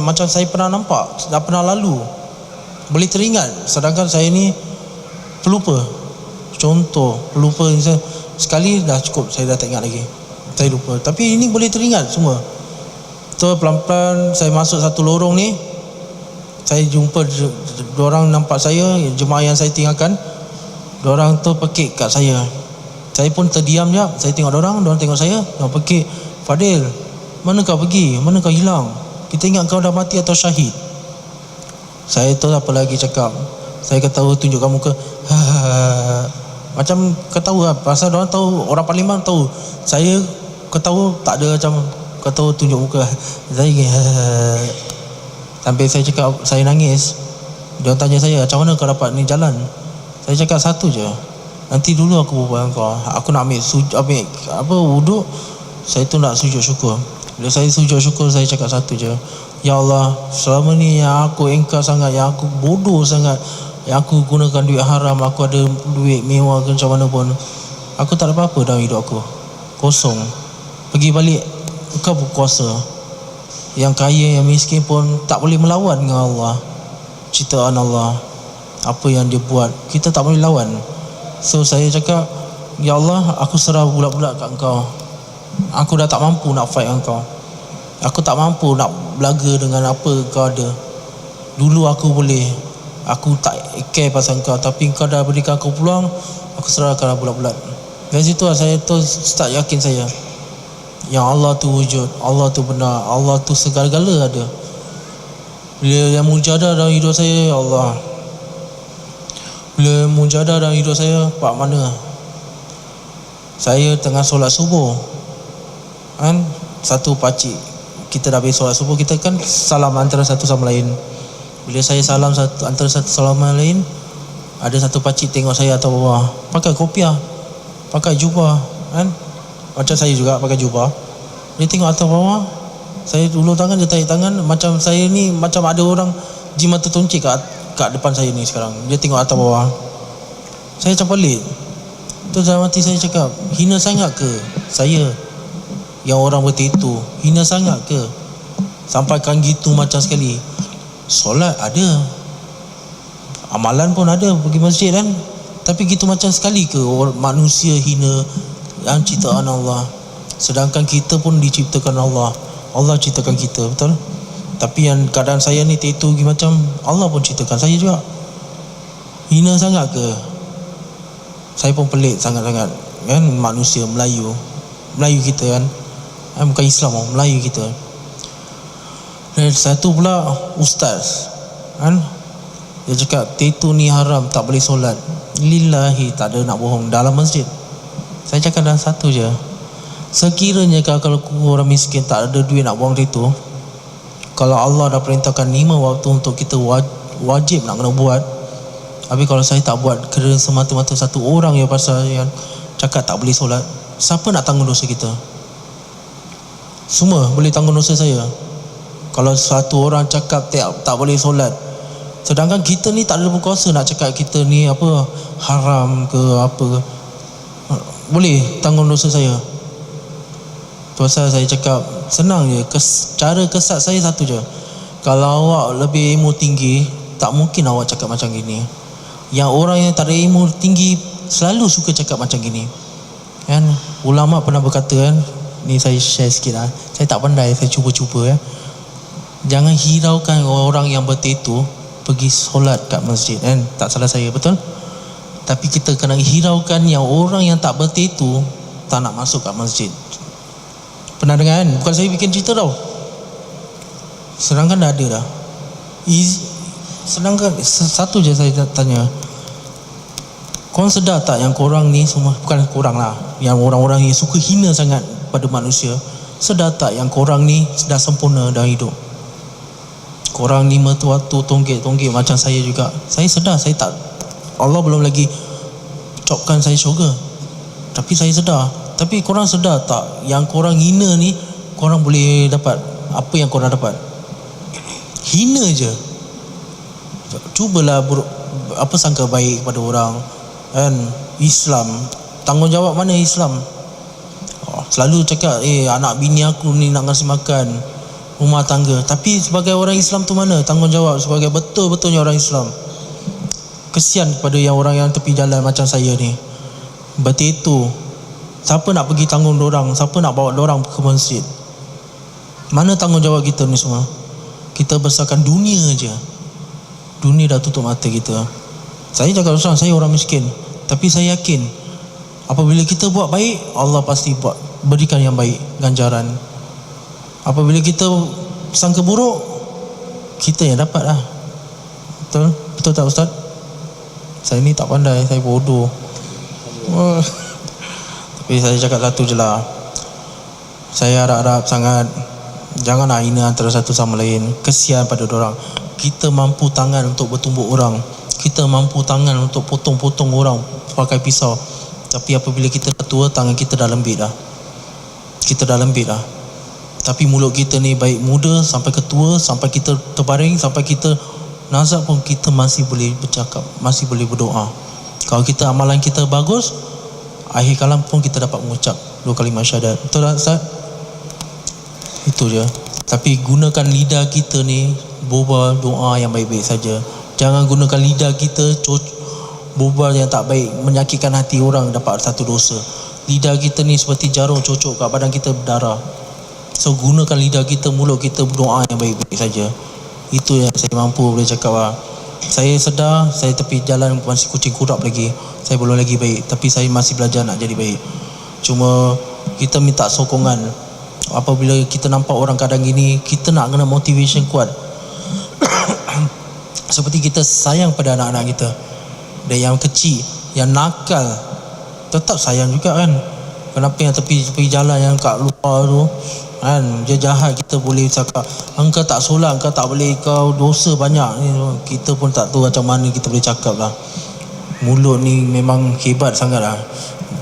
macam saya pernah nampak, dah pernah lalu, boleh teringat. Sedangkan saya ni pelupa. Contoh pelupa sekali dah cukup, saya dah tak ingat lagi, saya lupa. Tapi ini boleh teringat semua. So pelan-pelan saya masuk satu lorong ni, saya jumpa diorang nampak saya, jemaah yang saya tinggalkan, diorang tu pekik kat saya. Saya pun terdiam je, saya tengok diorang tengok saya, diorang pekik, Fadil, mana kau pergi? Mana kau hilang? Kita ingat kau dah mati atau syahid. Saya tu apa lagi cakap, saya ketawa tunjukkan muka, macam ketawa lah. Pasal diorang tahu, orang Palembang tahu saya ketawa tak ada, macam ketawa tunjuk muka. Saya sampai saya cakap, saya nangis. Dia tanya saya, macam mana kau dapat ni jalan? Saya cakap satu je, nanti dulu aku berbual dengan kau. Aku nak ambil apa wuduk, saya tu nak sujud syukur. Bila saya sujud syukur, saya cakap satu je, ya Allah, selama ni yang aku engkar sangat, yang aku bodoh sangat, yang aku gunakan duit haram, aku ada duit mewah ke macam mana pun, aku tak ada apa-apa dalam hidup aku, kosong. Pergi balik, engkau berkuasa. Yang kaya, yang miskin pun tak boleh melawan dengan Allah, ciptaan Allah. Apa yang dia buat, kita tak boleh lawan. So saya cakap, ya Allah, aku serah bulat-bulat kat engkau. Aku dah tak mampu nak fight dengan kau. Aku tak mampu nak belaga dengan apa kau ada. Dulu aku boleh, aku tak care pasal kau, tapi kau dah berikan aku peluang, aku serahkan bulat-bulat. Dari situ saya tu start yakin saya, yang Allah tu wujud, Allah tu benar, Allah tu segala-gala ada. Bila yang mujadah dalam hidup saya, ya Allah, bila mujadah dalam hidup saya, pak mana saya tengah solat subuh kan, satu pakcik, kita dah habis solat subuh, kita kan salam antara satu sama lain. Bila saya salam antara satu sama lain, ada satu pakcik tengok saya atas bawah, pakai kopiah, pakai jubah kan, macam saya juga pakai jubah. Dia tengok atas bawah, saya ulur tangan, dia tarik tangan, macam saya ni macam ada orang jimat tertuncik kat depan saya ni sekarang. Dia tengok atas bawah, saya macam pelik. Tu dalam hati saya cakap, hina sangat ke saya yang orang bertitu? Hina sangat ke? Sampaikan gitu macam sekali. Solat ada, amalan pun ada, pergi masjid kan, tapi gitu macam sekali ke manusia hina yang ciptaan Allah? Sedangkan kita pun diciptakan Allah, Allah ciptakan kita, betul? Tapi yang keadaan saya ni titu macam Allah pun ciptakan saya juga. Hina sangat ke? Saya pun pelik sangat-sangat kan, manusia Melayu kita kan, bukan Islam, Melayu kita. Dan satu pula ustaz kan, dia cakap titu ni haram, tak boleh solat. Lillahi, tak ada nak bohong, dalam masjid. Saya cakap dah satu je, sekiranya kalau orang miskin tak ada duit nak buang titu, kalau Allah dah perintahkan 5 waktu untuk kita wajib nak kena buat, tapi kalau saya tak buat kerana semata-mata satu orang yang pasal yang cakap tak boleh solat, siapa nak tanggung dosa kita? Semua boleh tanggung dosa saya. Kalau satu orang cakap tak boleh solat, sedangkan kita ni tak ada berkuasa nak cakap kita ni apa haram ke apa, boleh tanggung dosa saya. Tu pasal saya cakap senang je, cara kesat saya satu je, kalau awak lebih ilmu tinggi, tak mungkin awak cakap macam gini. Yang orang yang tak ada ilmu tinggi selalu suka cakap macam gini kan. Ulama pernah berkata kan, ni saya share sikit lah, saya tak pandai, saya cuba-cuba ya. Jangan hiraukan orang yang bertitu pergi solat kat masjid kan, tak salah saya, betul? Tapi kita kena hiraukan yang orang yang tak bertitu tak nak masuk kat masjid. Pernah dengar kan? Bukan saya bikin cerita tau, sedangkan dah ada dah. Sedangkan satu je saya tanya, korang sedar tak yang korang ni semua, bukan korang lah, yang orang-orang ni suka hina sangat pada manusia, sedar tak yang korang ni dah sempurna dalam hidup? Korang ni mertua-tu tonggek-tonggek macam saya juga. Saya sedar, saya tak, Allah belum lagi copkan saya syurga, tapi saya sedar. Tapi korang sedar tak yang korang hina ni, korang boleh dapat apa yang korang dapat? Hina je. Cubalah apa sangka baik kepada orang kan. Islam, tanggungjawab mana Islam? Selalu cakap anak bini aku ni nak ngasih makan, rumah tangga. Tapi sebagai orang Islam tu mana tanggungjawab sebagai betul-betulnya orang Islam? Kesian kepada yang orang yang tepi jalan macam saya ni, bertitu. Siapa nak pergi tanggung dorang? Siapa nak bawa dorang ke masjid? Mana tanggungjawab kita ni semua? Kita besarkan dunia je, dunia dah tutup mata kita. Saya cakap terus terang, saya orang miskin, tapi saya yakin apabila kita buat baik, Allah pasti berikan yang baik, ganjaran. Apabila kita sangka buruk, kita yang dapat lah. Betul tak Ustaz? Saya ni tak pandai, saya bodoh. Tapi saya cakap satu je lah, saya harap-harap sangat, janganlah hina antara satu sama lain. Kesian pada dorang. kita mampu tangan untuk bertumbuk orang, kita mampu tangan untuk potong-potong orang pakai pisau. Tapi apabila kita dah tua, tangan kita dah lembik dah. Kita dah lembik dah. Tapi mulut kita ni baik muda sampai ke tua, sampai kita terbaring, sampai kita nazak pun kita masih boleh bercakap, masih boleh berdoa. Kalau kita amalan kita bagus, akhir kalam pun kita dapat mengucap 2 kalimah syahadat. Betul tak Ustaz? Itu je. Tapi gunakan lidah kita ni berbual doa yang baik-baik saja. Jangan gunakan lidah kita berbual yang tak baik, menyakitkan hati orang, dapat satu dosa. Lidah kita ni seperti jarum cocok kat badan kita berdarah. So gunakan lidah kita, mulut kita berdoa yang baik-baik saja. Itu yang saya mampu boleh cakap lah. Saya sedar saya tepi jalan masih kucing kurap lagi. Saya belum lagi baik, tapi saya masih belajar nak jadi baik. Cuma kita minta sokongan. Apabila kita nampak orang kadang gini, kita nak kena motivation kuat. Seperti kita sayang pada anak-anak kita. Dan yang kecil, yang nakal, tetap sayang juga kan. Kenapa yang tepi jalan, yang kat luar tu kan, dia jahat, kita boleh cakap engkau tak solat, engkau tak boleh, kau dosa banyak. Kita pun tak tahu macam mana kita boleh cakap lah. Mulut ni memang hebat sangat lah.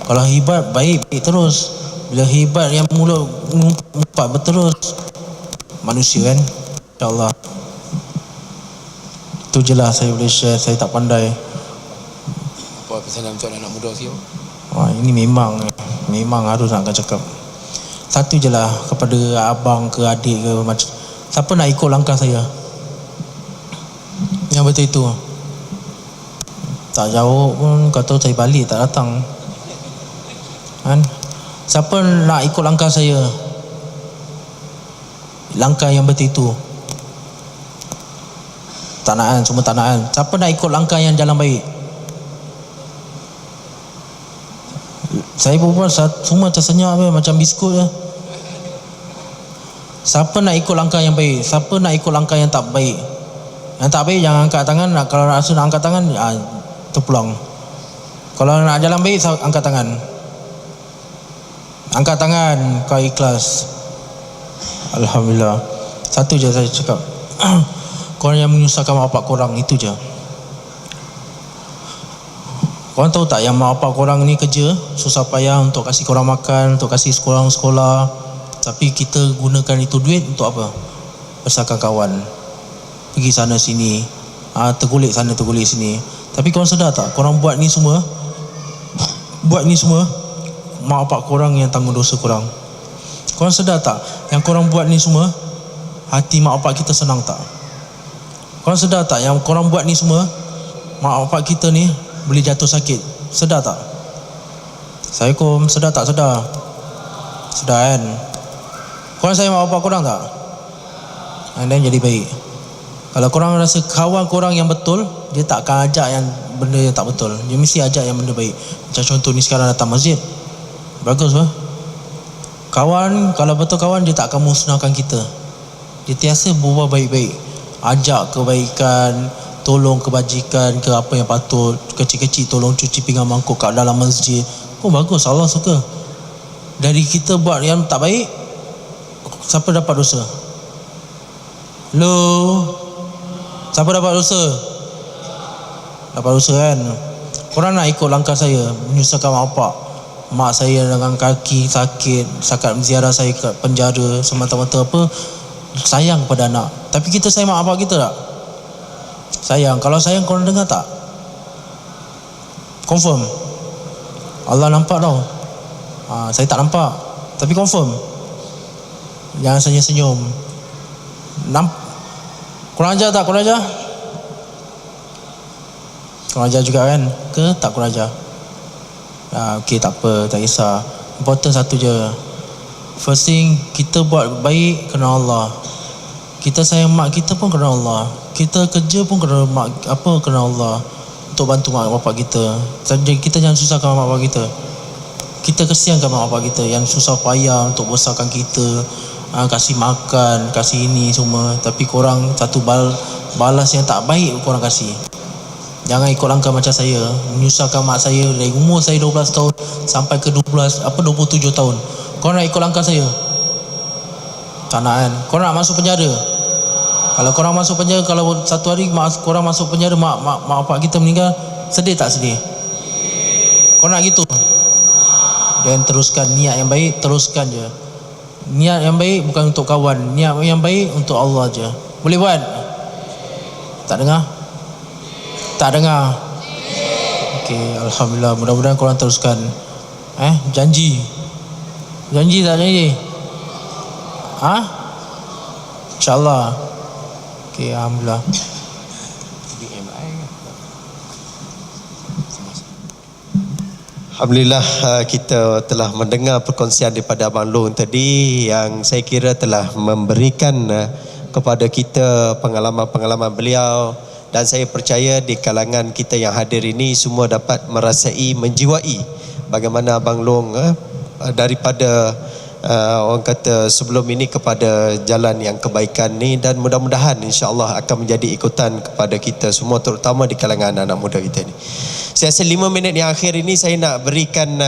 Kalau hebat, baik terus. Bila hebat yang mulut ngumpat berterus, manusia kan. InsyaAllah. Itu je lah saya boleh share. Saya tak pandai. Apa pesanan untuk anak muda sikit? Ini memang harus nak cakap. Satu je lah kepada abang ke adik ke macam, siapa nak ikut langkah saya? Yang betul itu. Tak jawab pun kata saya balik, tak datang kan? Siapa nak ikut langkah saya? Langkah yang betul itu. Tak nak kan? Semua tak nak kan? Siapa nak ikut langkah yang jalan baik? Saya berbual semua tersenyap macam biskut je. Siapa nak ikut langkah yang baik? Siapa nak ikut langkah yang tak baik? Yang tak baik jangan angkat tangan. Kalau nak rasa nak angkat tangan, terpulang. Kalau nak jalan baik, angkat tangan. Angkat tangan, kau ikhlas. Alhamdulillah. Satu je saya cakap. Korang yang menyusahkan mak bapak korang, itu je. Korang tahu tak yang mak bapak korang ni kerja susah payah untuk kasih korang makan, untuk kasih sekolah, tapi kita gunakan itu duit untuk apa? Besarkan kawan, pergi sana sini, tergulik sana tergulik sini. Tapi korang sedar tak, korang buat ni semua mak bapak korang yang tanggung dosa korang. Korang sedar tak, yang korang buat ni semua, hati mak bapak kita senang tak? Korang sedar tak, yang korang buat ni semua, mak bapak kita ni boleh jatuh sakit. Sedar tak? Assalamualaikum. Sedar tak? Sedar kan? Korang sayang mak bapak korang tak? Dan jadi baik. Kalau korang rasa kawan korang yang betul, dia tak akan ajak yang benda yang tak betul. Dia mesti ajak yang benda baik. Macam contoh ni sekarang datang masjid, bagus lah. Kawan, kalau betul kawan, dia tak akan musnahkan kita. Dia tiasa berbual baik-baik, ajak kebaikan, tolong kebajikan ke apa yang patut. Kecil-kecil tolong cuci pinggan mangkuk kat dalam masjid. Oh bagus, Allah suka. Dari kita buat yang tak baik, siapa dapat dosa? Siapa dapat dosa? Dapat dosa kan? Korang nak ikut langkah saya, menyusahkan mak bapak. Mak saya dengan kaki sakit, sakat ziarah saya kat penjara, semata-mata apa? Sayang pada anak. Tapi kita sayang mak bapak kita tak? Sayang. Kalau sayang, korang dengar tak? Confirm. Allah nampak tau. Saya tak nampak, tapi confirm. Jangan senyum-senyum. Kurang ajar tak? Kurang ajar? Kurang ajar juga kan? Ke tak kurang ajar? Okey, tak apa, tak kisah. Important satu je. First thing, kita buat baik kerana Allah. Kita sayang mak kita pun kerana Allah. Kita kerja pun kerana kerana Allah. Untuk bantu mak bapak kita. Jadi kita jangan susahkan mak bapak kita. Kita kesiankan mak bapak kita yang susah payah untuk besarkan kita, kasih makan, kasih ini semua. Tapi korang satu balas yang tak baik korang kasih. Jangan ikut langkah macam saya, menyusahkan mak saya dari umur saya 12 tahun sampai ke 27 tahun. Korang nak ikut langkah saya? Tak nak kan? Korang nak masuk penjara? Kalau korang masuk penjara, kalau satu hari korang masuk penjara, mak bapak kita meninggal, sedih tak sedih? Kau nak gitu? Dan teruskan niat yang baik, teruskan je. Niat yang baik bukan untuk kawan, niat yang baik untuk Allah je. Boleh buat? Tak dengar? Tak dengar? Okey, alhamdulillah. Mudah-mudahan korang teruskan. Janji tak janji? InsyaAllah. Okey, alhamdulillah. Alhamdulillah, kita telah mendengar perkongsian daripada Abang Long tadi yang saya kira telah memberikan kepada kita pengalaman-pengalaman beliau, dan saya percaya di kalangan kita yang hadir ini semua dapat merasai, menjiwai bagaimana Abang Long daripada orang kata sebelum ini kepada jalan yang kebaikan ni, dan mudah-mudahan insya-Allah akan menjadi ikutan kepada kita semua, terutama di kalangan anak-anak muda kita ni. Saya rasa 5 minit yang akhir ini saya nak berikan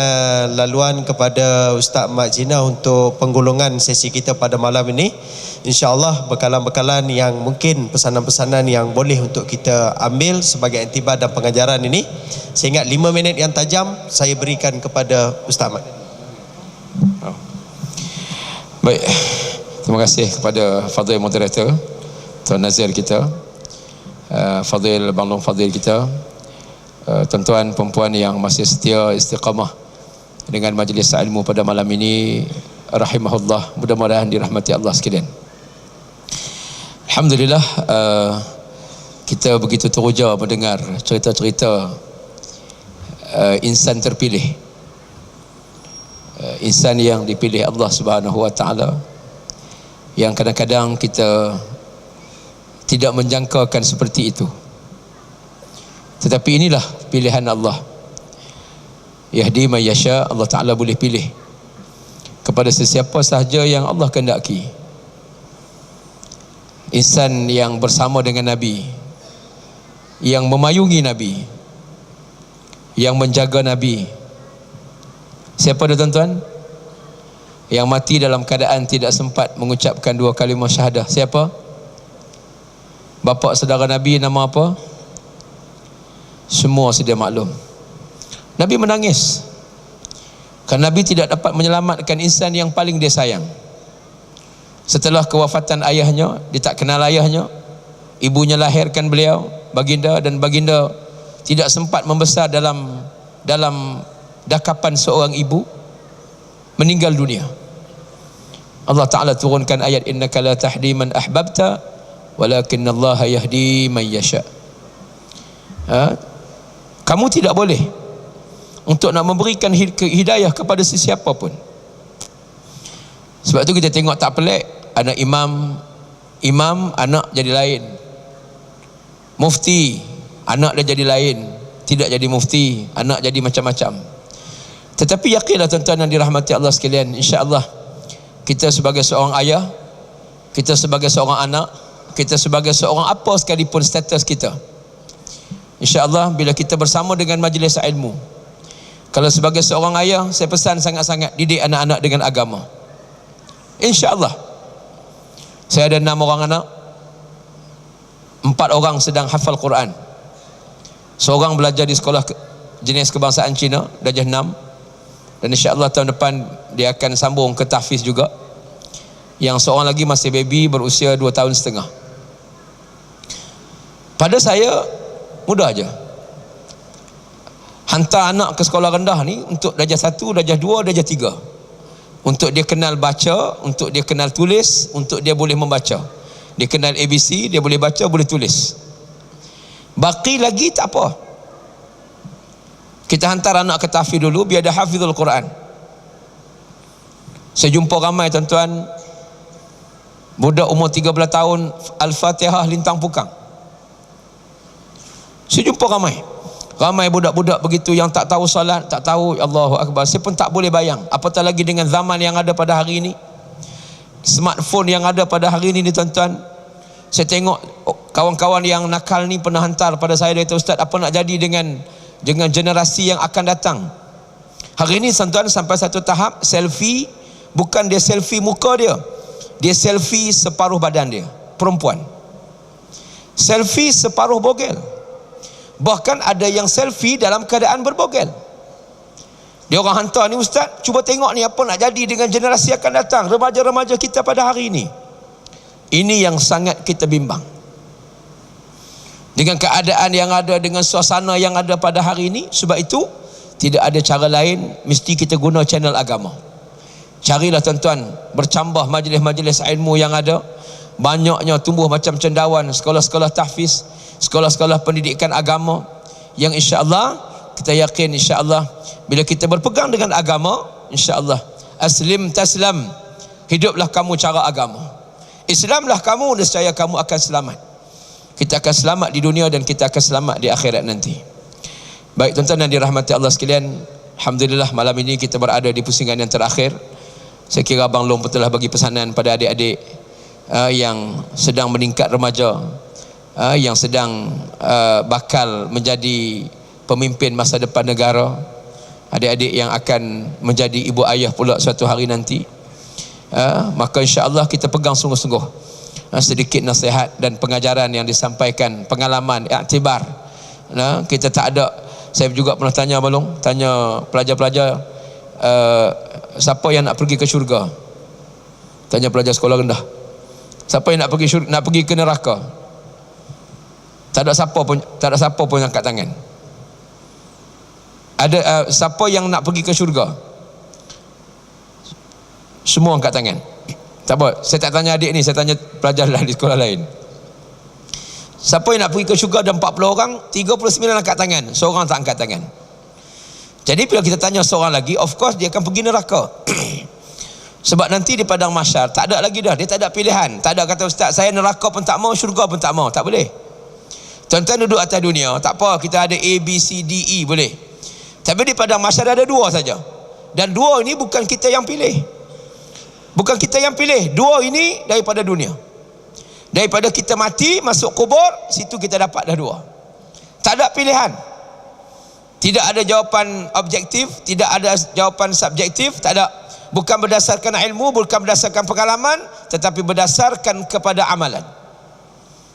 laluan kepada Ustaz Mat Jina untuk penggulungan sesi kita pada malam ini. InsyaAllah bekalan-bekalan yang mungkin pesanan-pesanan yang boleh untuk kita ambil sebagai intibar dan pengajaran ini. Saya ingat 5 minit yang tajam saya berikan kepada Ustaz Mat. Baik, terima kasih kepada Fadil Moderator, Tuan Nazir kita, Fadil Abang Long Fadil kita, tuan-tuan perempuan yang masih setia istiqamah dengan majlis ilmu pada malam ini, rahimahullah, mudah-mudahan dirahmati Allah sekalian. Alhamdulillah, kita begitu teruja mendengar cerita-cerita insan terpilih, insan yang dipilih Allah Subhanahu wa taala, yang kadang-kadang kita tidak menjangkakan seperti itu. Tetapi inilah pilihan Allah. Yahdi man yasha, Allah Ta'ala boleh pilih kepada sesiapa sahaja yang Allah kehendaki. Insan yang bersama dengan Nabi, yang memayungi Nabi, yang menjaga Nabi. Siapa dia tuan-tuan? Yang mati dalam keadaan tidak sempat mengucapkan 2 kalimah syahadah. Siapa? Bapa saudara Nabi, nama apa? Semua sedia maklum. Nabi menangis kerana Nabi tidak dapat menyelamatkan insan yang paling dia sayang. Setelah kewafatan ayahnya, dia tak kenal ayahnya, ibunya lahirkan beliau, baginda, dan baginda tidak sempat membesar dalam dakapan seorang ibu, meninggal dunia. Allah Ta'ala turunkan ayat, innaka la tahdi man ahbabta walakinnallaha yahdi man yasha. Kamu tidak boleh untuk nak memberikan hidayah kepada sesiapa pun. Sebab tu kita tengok tak pelik, anak imam anak jadi lain, mufti anak dia jadi lain, tidak jadi mufti anak jadi macam-macam. Tetapi yakinlah tuan-tuan yang dirahmati Allah sekalian, insya-Allah kita sebagai seorang ayah, kita sebagai seorang anak, kita sebagai seorang apa sekalipun status kita, insya-Allah bila kita bersama dengan majlis ilmu, kalau sebagai seorang ayah, saya pesan sangat-sangat didik anak-anak dengan agama. InsyaAllah. Saya ada 6 orang anak, 4 orang sedang hafal Quran, seorang belajar di sekolah jenis kebangsaan Cina darjah 6, dan insyaAllah tahun depan dia akan sambung ke tahfiz juga. Yang seorang lagi masih baby berusia 2 tahun setengah. Pada saya mudah aja hantar anak ke sekolah rendah ni untuk darjah 1, darjah 2, darjah 3, untuk dia kenal baca, untuk dia kenal tulis, untuk dia boleh membaca. Dia kenal ABC, dia boleh baca, boleh tulis. Baki lagi tak apa, kita hantar anak ke tahfiz dulu biar dia hafizul Quran. Saya jumpa ramai tuan-tuan budak umur 13 tahun Al-Fatihah lintang pukang. Saya jumpa ramai budak-budak begitu yang tak tahu salat, tak tahu Allahu Akbar. Saya pun tak boleh bayang, apatah lagi dengan zaman yang ada pada hari ini, smartphone yang ada pada hari ini tuan-tuan. Saya tengok kawan-kawan yang nakal ni pernah hantar pada saya, dia kata, Ustaz, apa nak jadi dengan generasi yang akan datang. Hari ini tuan-tuan sampai satu tahap selfie, bukan dia selfie muka dia, dia selfie separuh badan dia, perempuan. selfie separuh bogel. Bahkan ada yang selfie dalam keadaan berbogel. Dia orang hantar ni, ustaz, cuba tengok ni apa nak jadi dengan generasi akan datang, remaja-remaja kita pada hari ini. Ini yang sangat kita bimbang. Dengan keadaan yang ada, dengan suasana yang ada pada hari ini. Sebab itu tidak ada cara lain, mesti kita guna channel agama. Carilah tuan-tuan, bercambah majlis-majlis ilmu yang ada. Banyaknya tumbuh macam cendawan sekolah-sekolah tahfiz, sekolah-sekolah pendidikan agama, yang insya-Allah kita yakin insya-Allah bila kita berpegang dengan agama, insya-Allah aslim taslam, hiduplah kamu cara agama, Islamlah kamu, nescaya kamu akan selamat. Kita akan selamat di dunia dan kita akan selamat di akhirat nanti. Baik tuan-tuan yang dirahmati Allah sekalian, alhamdulillah malam ini kita berada di pusingan yang terakhir. Saya kira Abang Long telah bagi pesanan pada adik-adik yang sedang meningkat remaja, yang sedang bakal menjadi pemimpin masa depan negara, adik-adik yang akan menjadi ibu ayah pula suatu hari nanti. Maka insya-Allah kita pegang sungguh-sungguh sedikit nasihat dan pengajaran yang disampaikan, pengalaman, iktibar. Kita tak ada, saya juga pernah tanya Balong, tanya pelajar-pelajar, siapa yang nak pergi ke syurga? Tanya pelajar sekolah rendah. Siapa yang nak pergi ke neraka? Tak ada siapa pun yang angkat tangan. Ada siapa yang nak pergi ke syurga? Semua angkat tangan. Tak apa, saya tak tanya adik ni, saya tanya pelajar lah di sekolah lain. Siapa yang nak pergi ke syurga? Ada 40 orang, 39 angkat tangan, seorang tak angkat tangan. Jadi bila kita tanya seorang lagi, of course dia akan pergi neraka. Sebab nanti di padang mahsyar tak ada lagi dah, dia tak ada pilihan. Tak ada kata ustaz, saya neraka pun tak mau, syurga pun tak mau. Tak boleh. Tuan-tuan duduk atas dunia, tak apa, kita ada A, B, C, D, E, boleh. Tapi di padang mahsyar ada dua saja. Dan dua ini bukan kita yang pilih. Bukan kita yang pilih. Dua ini daripada dunia. Daripada kita mati, masuk kubur, situ kita dapat dah dua. Tak ada pilihan. Tidak ada jawapan objektif, tidak ada jawapan subjektif, tak ada. Bukan berdasarkan ilmu, bukan berdasarkan pengalaman, tetapi berdasarkan kepada amalan.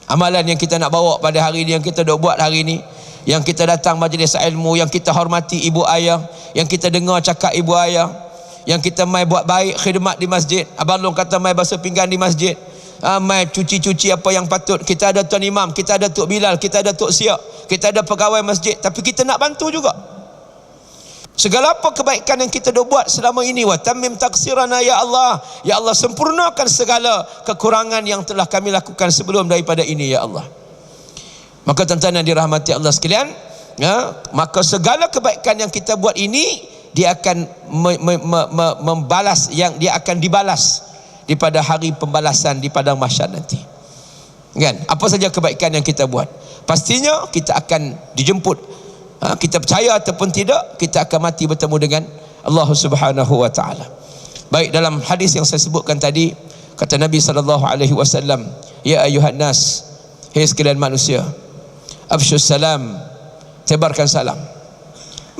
Amalan yang kita nak bawa pada hari ini, yang kita dah buat hari ini, yang kita datang majlis ilmu, yang kita hormati ibu ayah, yang kita dengar cakap ibu ayah, yang kita mai buat baik khidmat di masjid. Abang Long kata mai basuh pinggan di masjid, mai cuci-cuci apa yang patut. Kita ada tuan imam, kita ada Tok Bilal, kita ada Tok Siak, kita ada pegawai masjid, tapi kita nak bantu juga. Segala apa kebaikan yang kita dah buat selama ini, wa tammim taqsirana ya Allah, ya Allah sempurnakan segala kekurangan yang telah kami lakukan sebelum daripada ini ya Allah. Maka tuan-tuan yang dirahmati Allah sekalian, maka segala kebaikan yang kita buat ini, dia akan membalas, yang dia akan dibalas di pada hari pembalasan di padang mahsyar nanti. Kan? Apa saja kebaikan yang kita buat, pastinya kita akan dijemput. Kita percaya ataupun tidak, kita akan mati bertemu dengan Allah Subhanahu wa taala. Baik, dalam hadis yang saya sebutkan tadi, kata Nabi SAW, ya ayuhan nas, hai sekalian manusia, afsyus salam, tebarkan salam.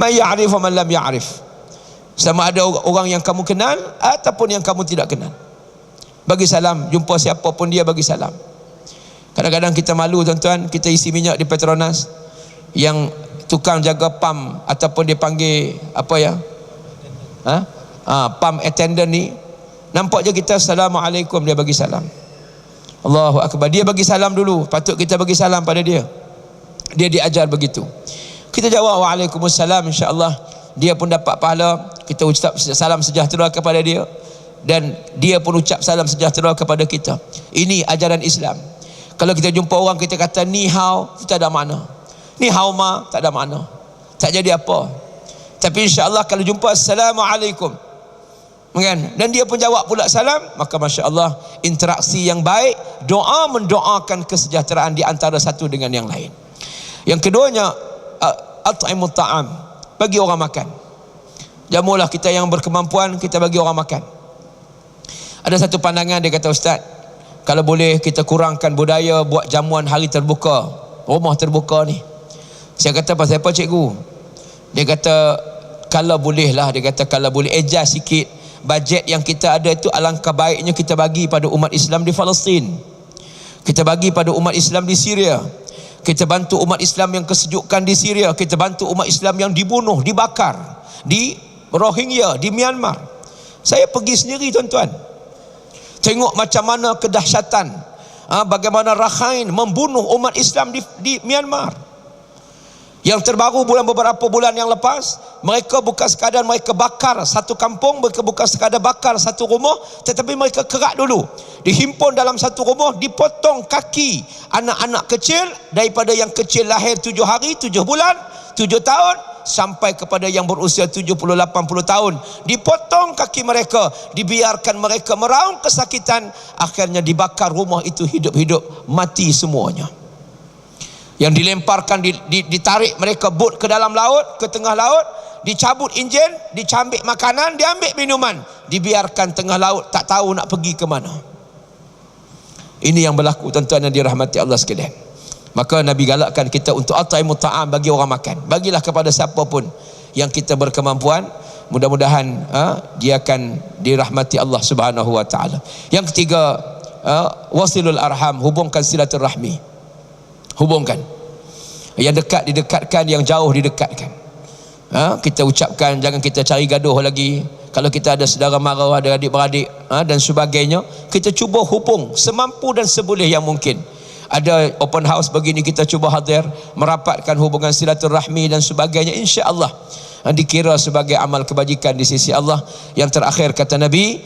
Man ya'rif wa man lam ya'rif. Sama ada orang yang kamu kenal ataupun yang kamu tidak kenal, bagi salam. Jumpa siapa pun dia, bagi salam. Kadang-kadang kita malu tuan-tuan, kita isi minyak di Petronas, yang tukang jaga pam ataupun dia panggil apa ya, pam attendant ni, nampak je kita assalamualaikum, dia bagi salam. Allahu akbar, dia bagi salam dulu, patut kita bagi salam pada dia. Dia diajar begitu. Kita jawab waalaikumsalam, insya-Allah dia pun dapat pahala. Kita ucap salam sejahtera kepada dia, dan dia pun ucap salam sejahtera kepada kita. Ini ajaran Islam. Kalau kita jumpa orang, kita kata ni hao, itu tak ada makna. Ni hao ma, tak ada makna, tak jadi apa. Tapi insya-Allah kalau jumpa assalamualaikum, kan, dan dia pun jawab pula salam, maka masya-Allah interaksi yang baik, doa mendoakan kesejahteraan di antara satu dengan yang lain. Yang keduanya, at'imut ta'am, bagi orang makan. Jamulah kita yang berkemampuan, kita bagi orang makan. Ada satu pandangan, dia kata, ustaz, kalau boleh kita kurangkan budaya buat jamuan hari terbuka, rumah terbuka ni. Saya kata, pasal apa cikgu? Dia kata, kalau boleh lah, dia kata kalau boleh adjust sikit bajet yang kita ada itu, alangkah baiknya kita bagi pada umat Islam di Palestin. Kita bagi pada umat Islam di Syria. Kita bantu umat Islam yang kesejukan di Syria. Kita bantu umat Islam yang dibunuh, dibakar di Rohingya, di Myanmar. Saya pergi sendiri tuan-tuan, tengok macam mana kedahsyatan bagaimana Rakhine membunuh umat Islam di Myanmar. Yang terbaru beberapa bulan yang lepas, mereka bukan sekadar mereka bakar satu kampung, mereka bukan sekadar bakar satu rumah, tetapi mereka kerak dulu, dihimpun dalam satu rumah, dipotong kaki anak-anak kecil, daripada yang kecil lahir 7 hari, 7 bulan, 7 tahun, sampai kepada yang berusia 70-80 tahun, dipotong kaki mereka, dibiarkan mereka meraung kesakitan, akhirnya dibakar rumah itu hidup-hidup, mati semuanya. Yang dilemparkan, ditarik mereka bot ke dalam laut, ke tengah laut, dicabut enjin, dicambik makanan, diambil minuman, dibiarkan tengah laut, tak tahu nak pergi ke mana. Ini yang berlaku tuan-tuan yang dirahmati Allah sekalian. Maka Nabi galakkan kita untuk at'imut ta'am, bagi orang makan. Bagilah kepada siapa pun yang kita berkemampuan. Mudah-mudahan dia akan dirahmati Allah Subhanahu wa taala. Yang ketiga, wasilul arham, hubungkan silaturahmi. Hubungkan. Yang dekat didekatkan, yang jauh didekatkan. Kita ucapkan, jangan kita cari gaduh lagi. Kalau kita ada saudara mara, ada adik-beradik dan sebagainya, kita cuba hubung semampu dan seboleh yang mungkin. Ada open house begini, kita cuba hadir, merapatkan hubungan silaturahmi dan sebagainya, insya-Allah dikira sebagai amal kebajikan di sisi Allah. Yang terakhir kata Nabi,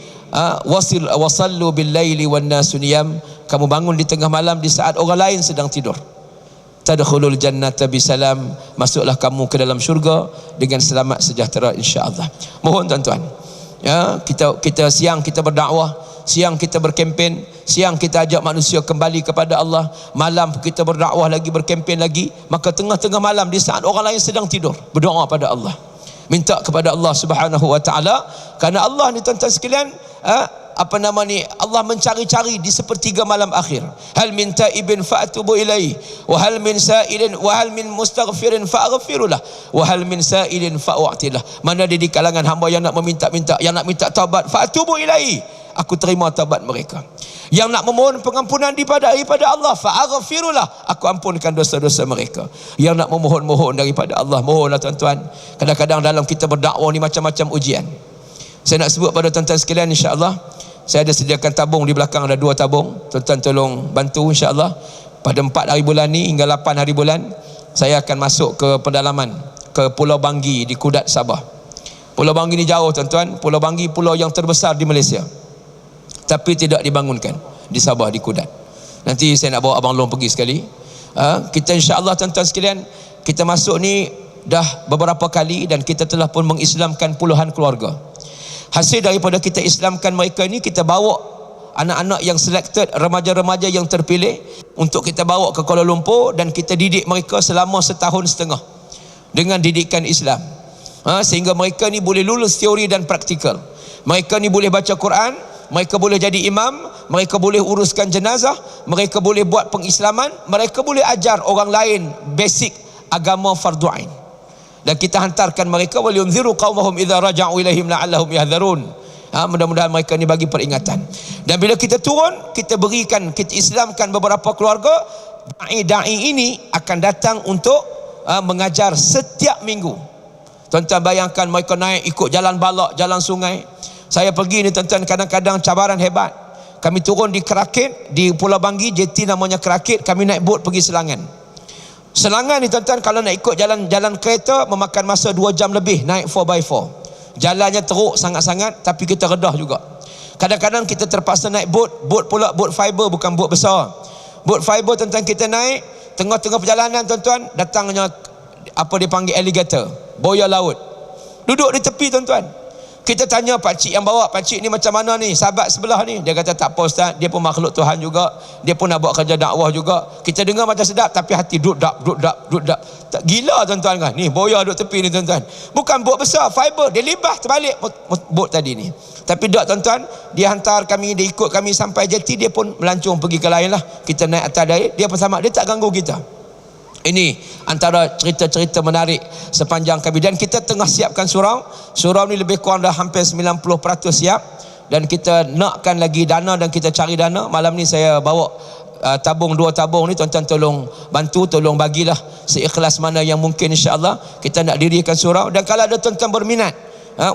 wasallu bil laili wan nasu niyam, kamu bangun di tengah malam di saat orang lain sedang tidur. Tadkhulul jannata bisalam, masuklah kamu ke dalam syurga dengan selamat sejahtera insya-Allah. Mohon tuan-tuan, kita siang kita berdakwah, siang kita berkempen, siang kita ajak manusia kembali kepada Allah, malam kita berdakwah lagi, berkempen lagi. Maka tengah-tengah malam di saat orang lain sedang tidur, berdoa pada Allah, minta kepada Allah Subhanahu wa taala. Kerana Allah ni tuan-tuan sekalian, Allah mencari-cari di sepertiga malam akhir. Hal min taibin fa'tubu ilaihi, wa hal min sa'ilin, wa hal min mustaghfirin fa'aghfirulah, wa hal min sa'ilin fa'u'tilah. Mana ada di kalangan hamba yang nak meminta-minta, yang nak minta taubat, fa'tubu ilaihi, aku terima taubat mereka. Yang nak memohon pengampunan daripada Allah, fa'aghfirulah, aku ampunkan dosa-dosa mereka. Yang nak memohon-mohon daripada Allah, mohonlah tuan-tuan. Kadang-kadang dalam kita berdakwah ni macam-macam ujian. Saya nak sebut pada tuan-tuan sekalian, insya-Allah saya ada sediakan tabung di belakang, ada 2 tabung. Tuan-tuan tolong bantu insya-Allah. Pada 4 hari bulan ni hingga 8 hari bulan, saya akan masuk ke pedalaman, ke Pulau Banggi di Kudat, Sabah. Pulau Banggi ni jauh tuan-tuan. Pulau Banggi pulau yang terbesar di Malaysia, tapi tidak dibangunkan di Sabah, di Kudat. Nanti saya nak bawa Abang Long pergi sekali. Kita insya-Allah tuan-tuan sekalian, kita masuk ni dah beberapa kali dan kita telah pun mengislamkan puluhan keluarga. Hasil daripada kita islamkan mereka ini, kita bawa anak-anak yang selected, remaja-remaja yang terpilih, untuk kita bawa ke Kuala Lumpur dan kita didik mereka selama 1.5 tahun dengan didikan Islam, sehingga mereka ni boleh lulus teori dan praktikal. Mereka ni boleh baca Quran, mereka boleh jadi imam, mereka boleh uruskan jenazah, mereka boleh buat pengislaman, mereka boleh ajar orang lain basic agama fardu ain. Dan kita hantarkan mereka, waliyunziru qaumahum idza raja'u ilaihim la'allahum yahdharun. Mudah-mudahan mereka ni bagi peringatan. Dan bila kita turun, kita berikan, kita islamkan beberapa keluarga. Da'i ini akan datang untuk mengajar setiap minggu. Tuan-tuan bayangkan, mereka naik ikut jalan balak, jalan sungai. Saya pergi ni tuan-tuan, kadang-kadang cabaran hebat. Kami turun di Kerakit, di Pulau Banggi, jeti namanya Kerakit, kami naik bot pergi Selangan. Selangan ni tuan-tuan, kalau nak ikut jalan kereta memakan masa 2 jam lebih, naik 4x4. Jalannya teruk sangat-sangat, tapi kita redah juga. Kadang-kadang kita terpaksa naik bot pula, bot fiber, bukan bot besar. Bot fiber tuan-tuan, kita naik tengah-tengah perjalanan tuan-tuan, datangnya apa dipanggil alligator, buaya laut, duduk di tepi tuan-tuan. Kita tanya pakcik yang bawa, pakcik ni macam mana ni, sahabat sebelah ni? Dia kata tak apa ustaz, dia pun makhluk Tuhan juga, dia pun nak buat kerja dakwah juga. Kita dengar macam sedap, tapi hati dudap. Tak gila tuan-tuan kan? Ni boya duduk tepi ni tuan-tuan. Bukan bot besar, fiber, dia libas terbalik bot tadi ni. Tapi tak tuan-tuan, dia hantar kami, dia ikut kami sampai jeti, dia pun melancong pergi ke lain lah. Kita naik atas air, dia pun sama, dia tak ganggu kita. Ini antara cerita-cerita menarik sepanjang kami. Dan kita tengah siapkan surau. Surau ni lebih kurang dah hampir 90% siap. Dan kita nakkan lagi dana dan kita cari dana. Malam ni saya bawa tabung 2 tabung ni, tuan-tuan tolong bantu, tolong bagilah seikhlas mana yang mungkin, insya-Allah kita nak dirikan surau. Dan kalau ada tuan-tuan berminat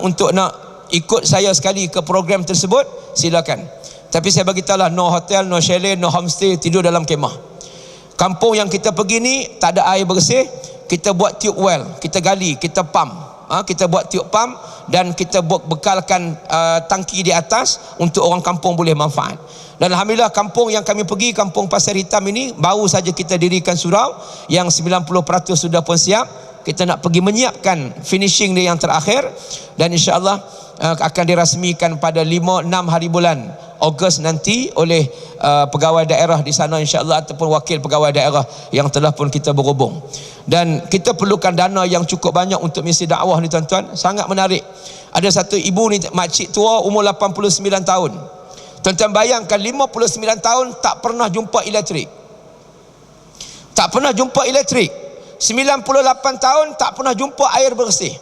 untuk nak ikut saya sekali ke program tersebut, silakan. Tapi saya bagi tahulah, no hotel, no chalet, no homestay, tidur dalam kemah. Kampung yang kita pergi ni tak ada air bersih, kita buat tube well, kita gali, kita pump. Kita buat tube pump dan kita bekalkan tangki di atas untuk orang kampung boleh manfaat. Dan alhamdulillah, kampung yang kami pergi, kampung Pasir Hitam ini, baru saja kita dirikan surau yang 90% sudah pun siap. Kita nak pergi menyiapkan finishing dia yang terakhir, dan insya-Allah akan dirasmikan pada 5-6 hari bulan Ogos nanti oleh pegawai daerah di sana, insya-Allah, ataupun wakil pegawai daerah yang telah pun kita berhubung. Dan kita perlukan dana yang cukup banyak untuk misi dakwah ni, tuan-tuan. Sangat menarik. Ada satu ibu ni, makcik tua, umur 89 tahun. Tuan-tuan bayangkan, 59 tahun tak pernah jumpa elektrik. Tak pernah jumpa elektrik. 98 tahun tak pernah jumpa air bersih.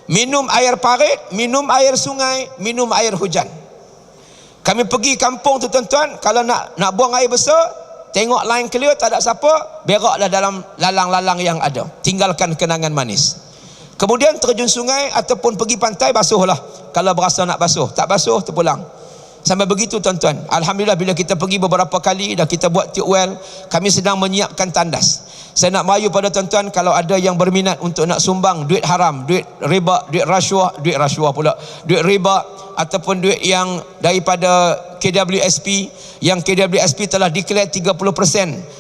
Minum air parit, minum air sungai, minum air hujan. Kami pergi kampung tu, tuan-tuan, kalau nak buang air besar, tengok line clear, tak ada siapa, beraklah dalam lalang-lalang yang ada. Tinggalkan kenangan manis. Kemudian terjun sungai ataupun pergi pantai, basuhlah kalau berasa nak basuh. Tak basuh, terpulang. Sampai begitu, tuan-tuan. Alhamdulillah, bila kita pergi beberapa kali dan kita buat tube well, kami sedang menyiapkan tandas. Saya nak merayu pada tuan-tuan, kalau ada yang berminat untuk nak sumbang duit haram, duit riba, duit riba, ataupun duit yang daripada KWSP, yang KWSP telah declare 30%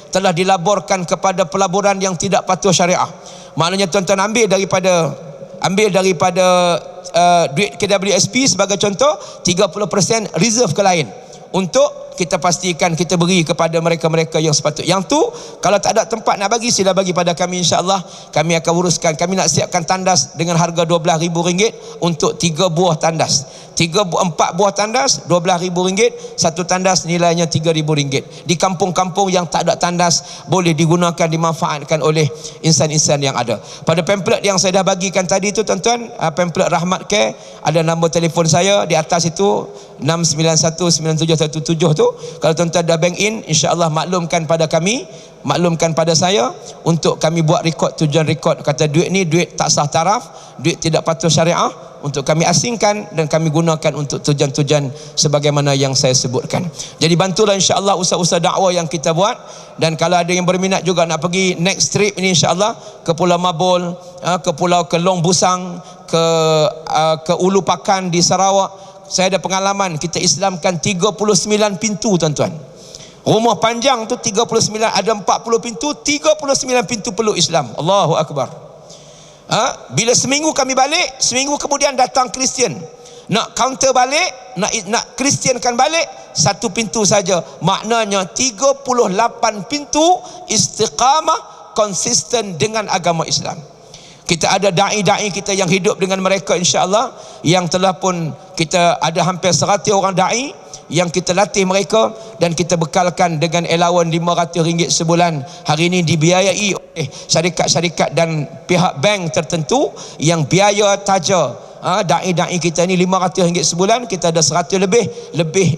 telah dilaporkan kepada pelaburan yang tidak patuh syariah. Maknanya tuan-tuan ambil daripada duit KWSP sebagai contoh, 30% reserve ke lain untuk kita pastikan kita beri kepada mereka-mereka yang sepatut. Yang tu kalau tak ada tempat nak bagi, sila bagi pada kami, insya-Allah kami akan uruskan. Kami nak siapkan tandas dengan harga RM12,000 untuk 3 buah tandas. 4 buah tandas RM12,000, satu tandas nilainya RM3,000. Di kampung-kampung yang tak ada tandas, boleh digunakan, dimanfaatkan oleh insan-insan yang ada. Pada pamphlet yang saya dah bagikan tadi tu, tuan-tuan, pamphlet Rahmat Care, ada nombor telefon saya di atas itu, 6919717 tu. Kalau tuan-tuan dah bank in, insya-Allah maklumkan pada kami, maklumkan pada saya, untuk kami buat rekod, tujuan rekod, kata duit ni duit tak sah taraf, duit tidak patuh syariah, untuk kami asingkan dan kami gunakan untuk tujuan-tujuan sebagaimana yang saya sebutkan. Jadi bantulah, insya-Allah, usaha-usaha dakwah yang kita buat. Dan kalau ada yang berminat juga nak pergi next trip ini, insya-Allah ke Pulau Mabul, ke Long Busang, ke Ulu Pakan di Sarawak. Saya ada pengalaman, kita Islamkan 39 pintu, tuan-tuan. Rumah panjang tu 39, ada 40 pintu, 39 pintu peluk Islam. Allahu Akbar. Bila seminggu kami balik, seminggu kemudian datang Kristian, nak counter balik, nak Kristiankan balik, satu pintu saja. Maknanya 38 pintu istiqamah, konsisten dengan agama Islam. Kita ada da'i-da'i kita yang hidup dengan mereka, insya-Allah, yang telah pun kita ada hampir 100 orang da'i yang kita latih mereka, dan kita bekalkan dengan allowance RM500 sebulan. Hari ini dibiayai oleh syarikat-syarikat dan pihak bank tertentu yang biaya taja da'i-da'i kita ni RM500 sebulan. Kita ada 100 lebih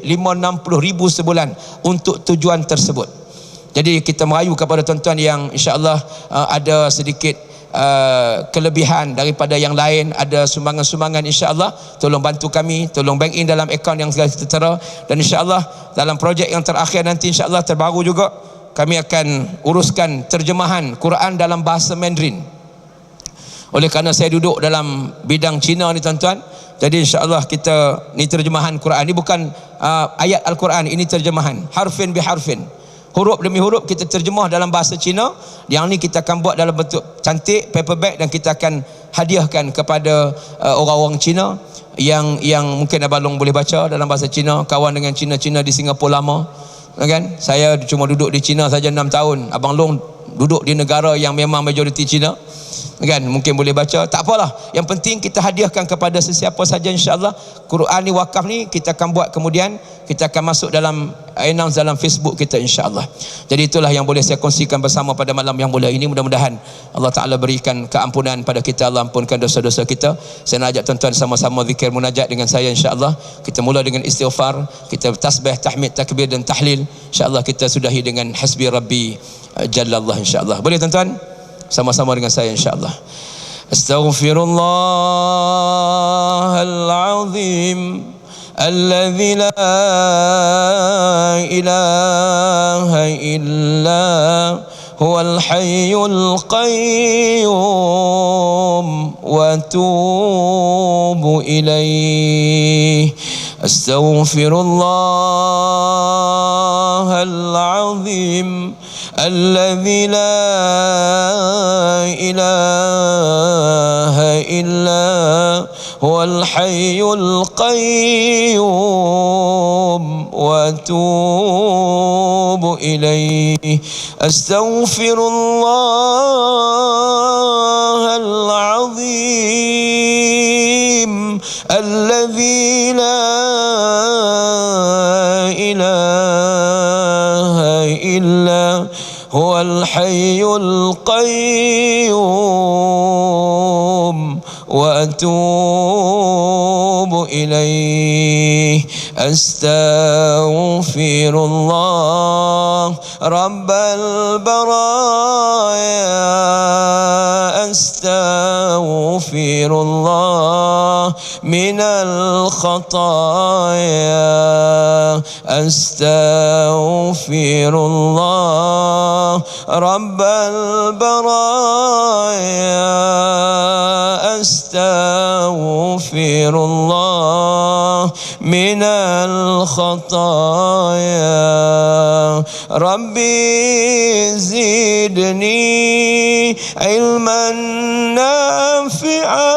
RM560,000 sebulan untuk tujuan tersebut. Jadi kita merayu kepada tuan-tuan yang insya-Allah ada sedikit kelebihan daripada yang lain, ada sumbangan-sumbangan, insya-Allah tolong bantu kami, tolong bank in dalam akaun yang sudah tertera. Dan insya-Allah dalam projek yang terakhir nanti, insya-Allah terbaru juga, kami akan uruskan terjemahan Quran dalam bahasa Mandarin. Oleh kerana saya duduk dalam bidang Cina ni, tuan-tuan, jadi insya-Allah kita ni terjemahan Quran ni bukan ayat Al-Quran, ini terjemahan harfin biharfin, huruf demi huruf kita terjemah dalam bahasa Cina. Yang ni kita akan buat dalam bentuk cantik, paperback, dan kita akan hadiahkan kepada orang-orang Cina yang mungkin Abang Long boleh baca dalam bahasa Cina, kawan dengan Cina-Cina di Singapura lama, kan? Saya cuma duduk di Cina saja 6 tahun. Abang Long duduk di negara yang memang majoriti Cina, kan, mungkin boleh baca, tak apalah, yang penting kita hadiahkan kepada sesiapa saja insya-Allah. Quran ni wakaf ni kita akan buat, kemudian kita akan masuk dalam announce dalam Facebook kita insya-Allah. Jadi itulah yang boleh saya kongsikan bersama pada malam yang mulia ini. Mudah-mudahan Allah Taala berikan keampunan pada kita, Allah ampunkan dosa-dosa kita. Saya nak ajak tuan-tuan sama-sama zikir munajat dengan saya insya-Allah. Kita mula dengan istighfar, kita tasbih, tahmid, takbir dan tahlil. Insya-Allah kita sudahi dengan hasbi rabbi jallallah insya-Allah. Boleh tuan-tuan? Sama-sama dengan saya insya-Allah. Astaghfirullahal azim alladzi la ilaha illa huwal hayyul qayyum wa atubu ilaih. Astaghfirullahal azim الذي لا إله إلا هو الحي القيوم وأتوب إليه. أستغفر الله العظيم الذي لا إله إلا هو الحي القيوم وأتوب إليه. أستغفر الله رب البرايا. أستغفر الله من الخطايا. أستغفر الله رب البرايا. أستغفر الله من الخطايا. ربي زدني علما نافعا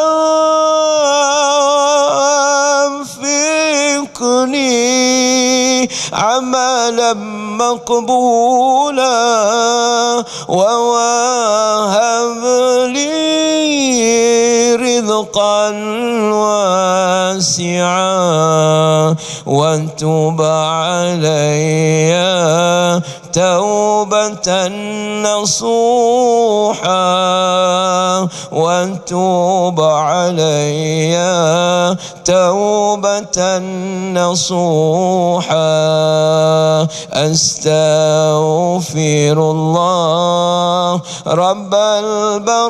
وانفقني عملا مقبولا ووهب لي رزقا واسعا وتب علي توبة نصوحا وتب علي توبة نصوحا. أستغفر الله رب البرايا.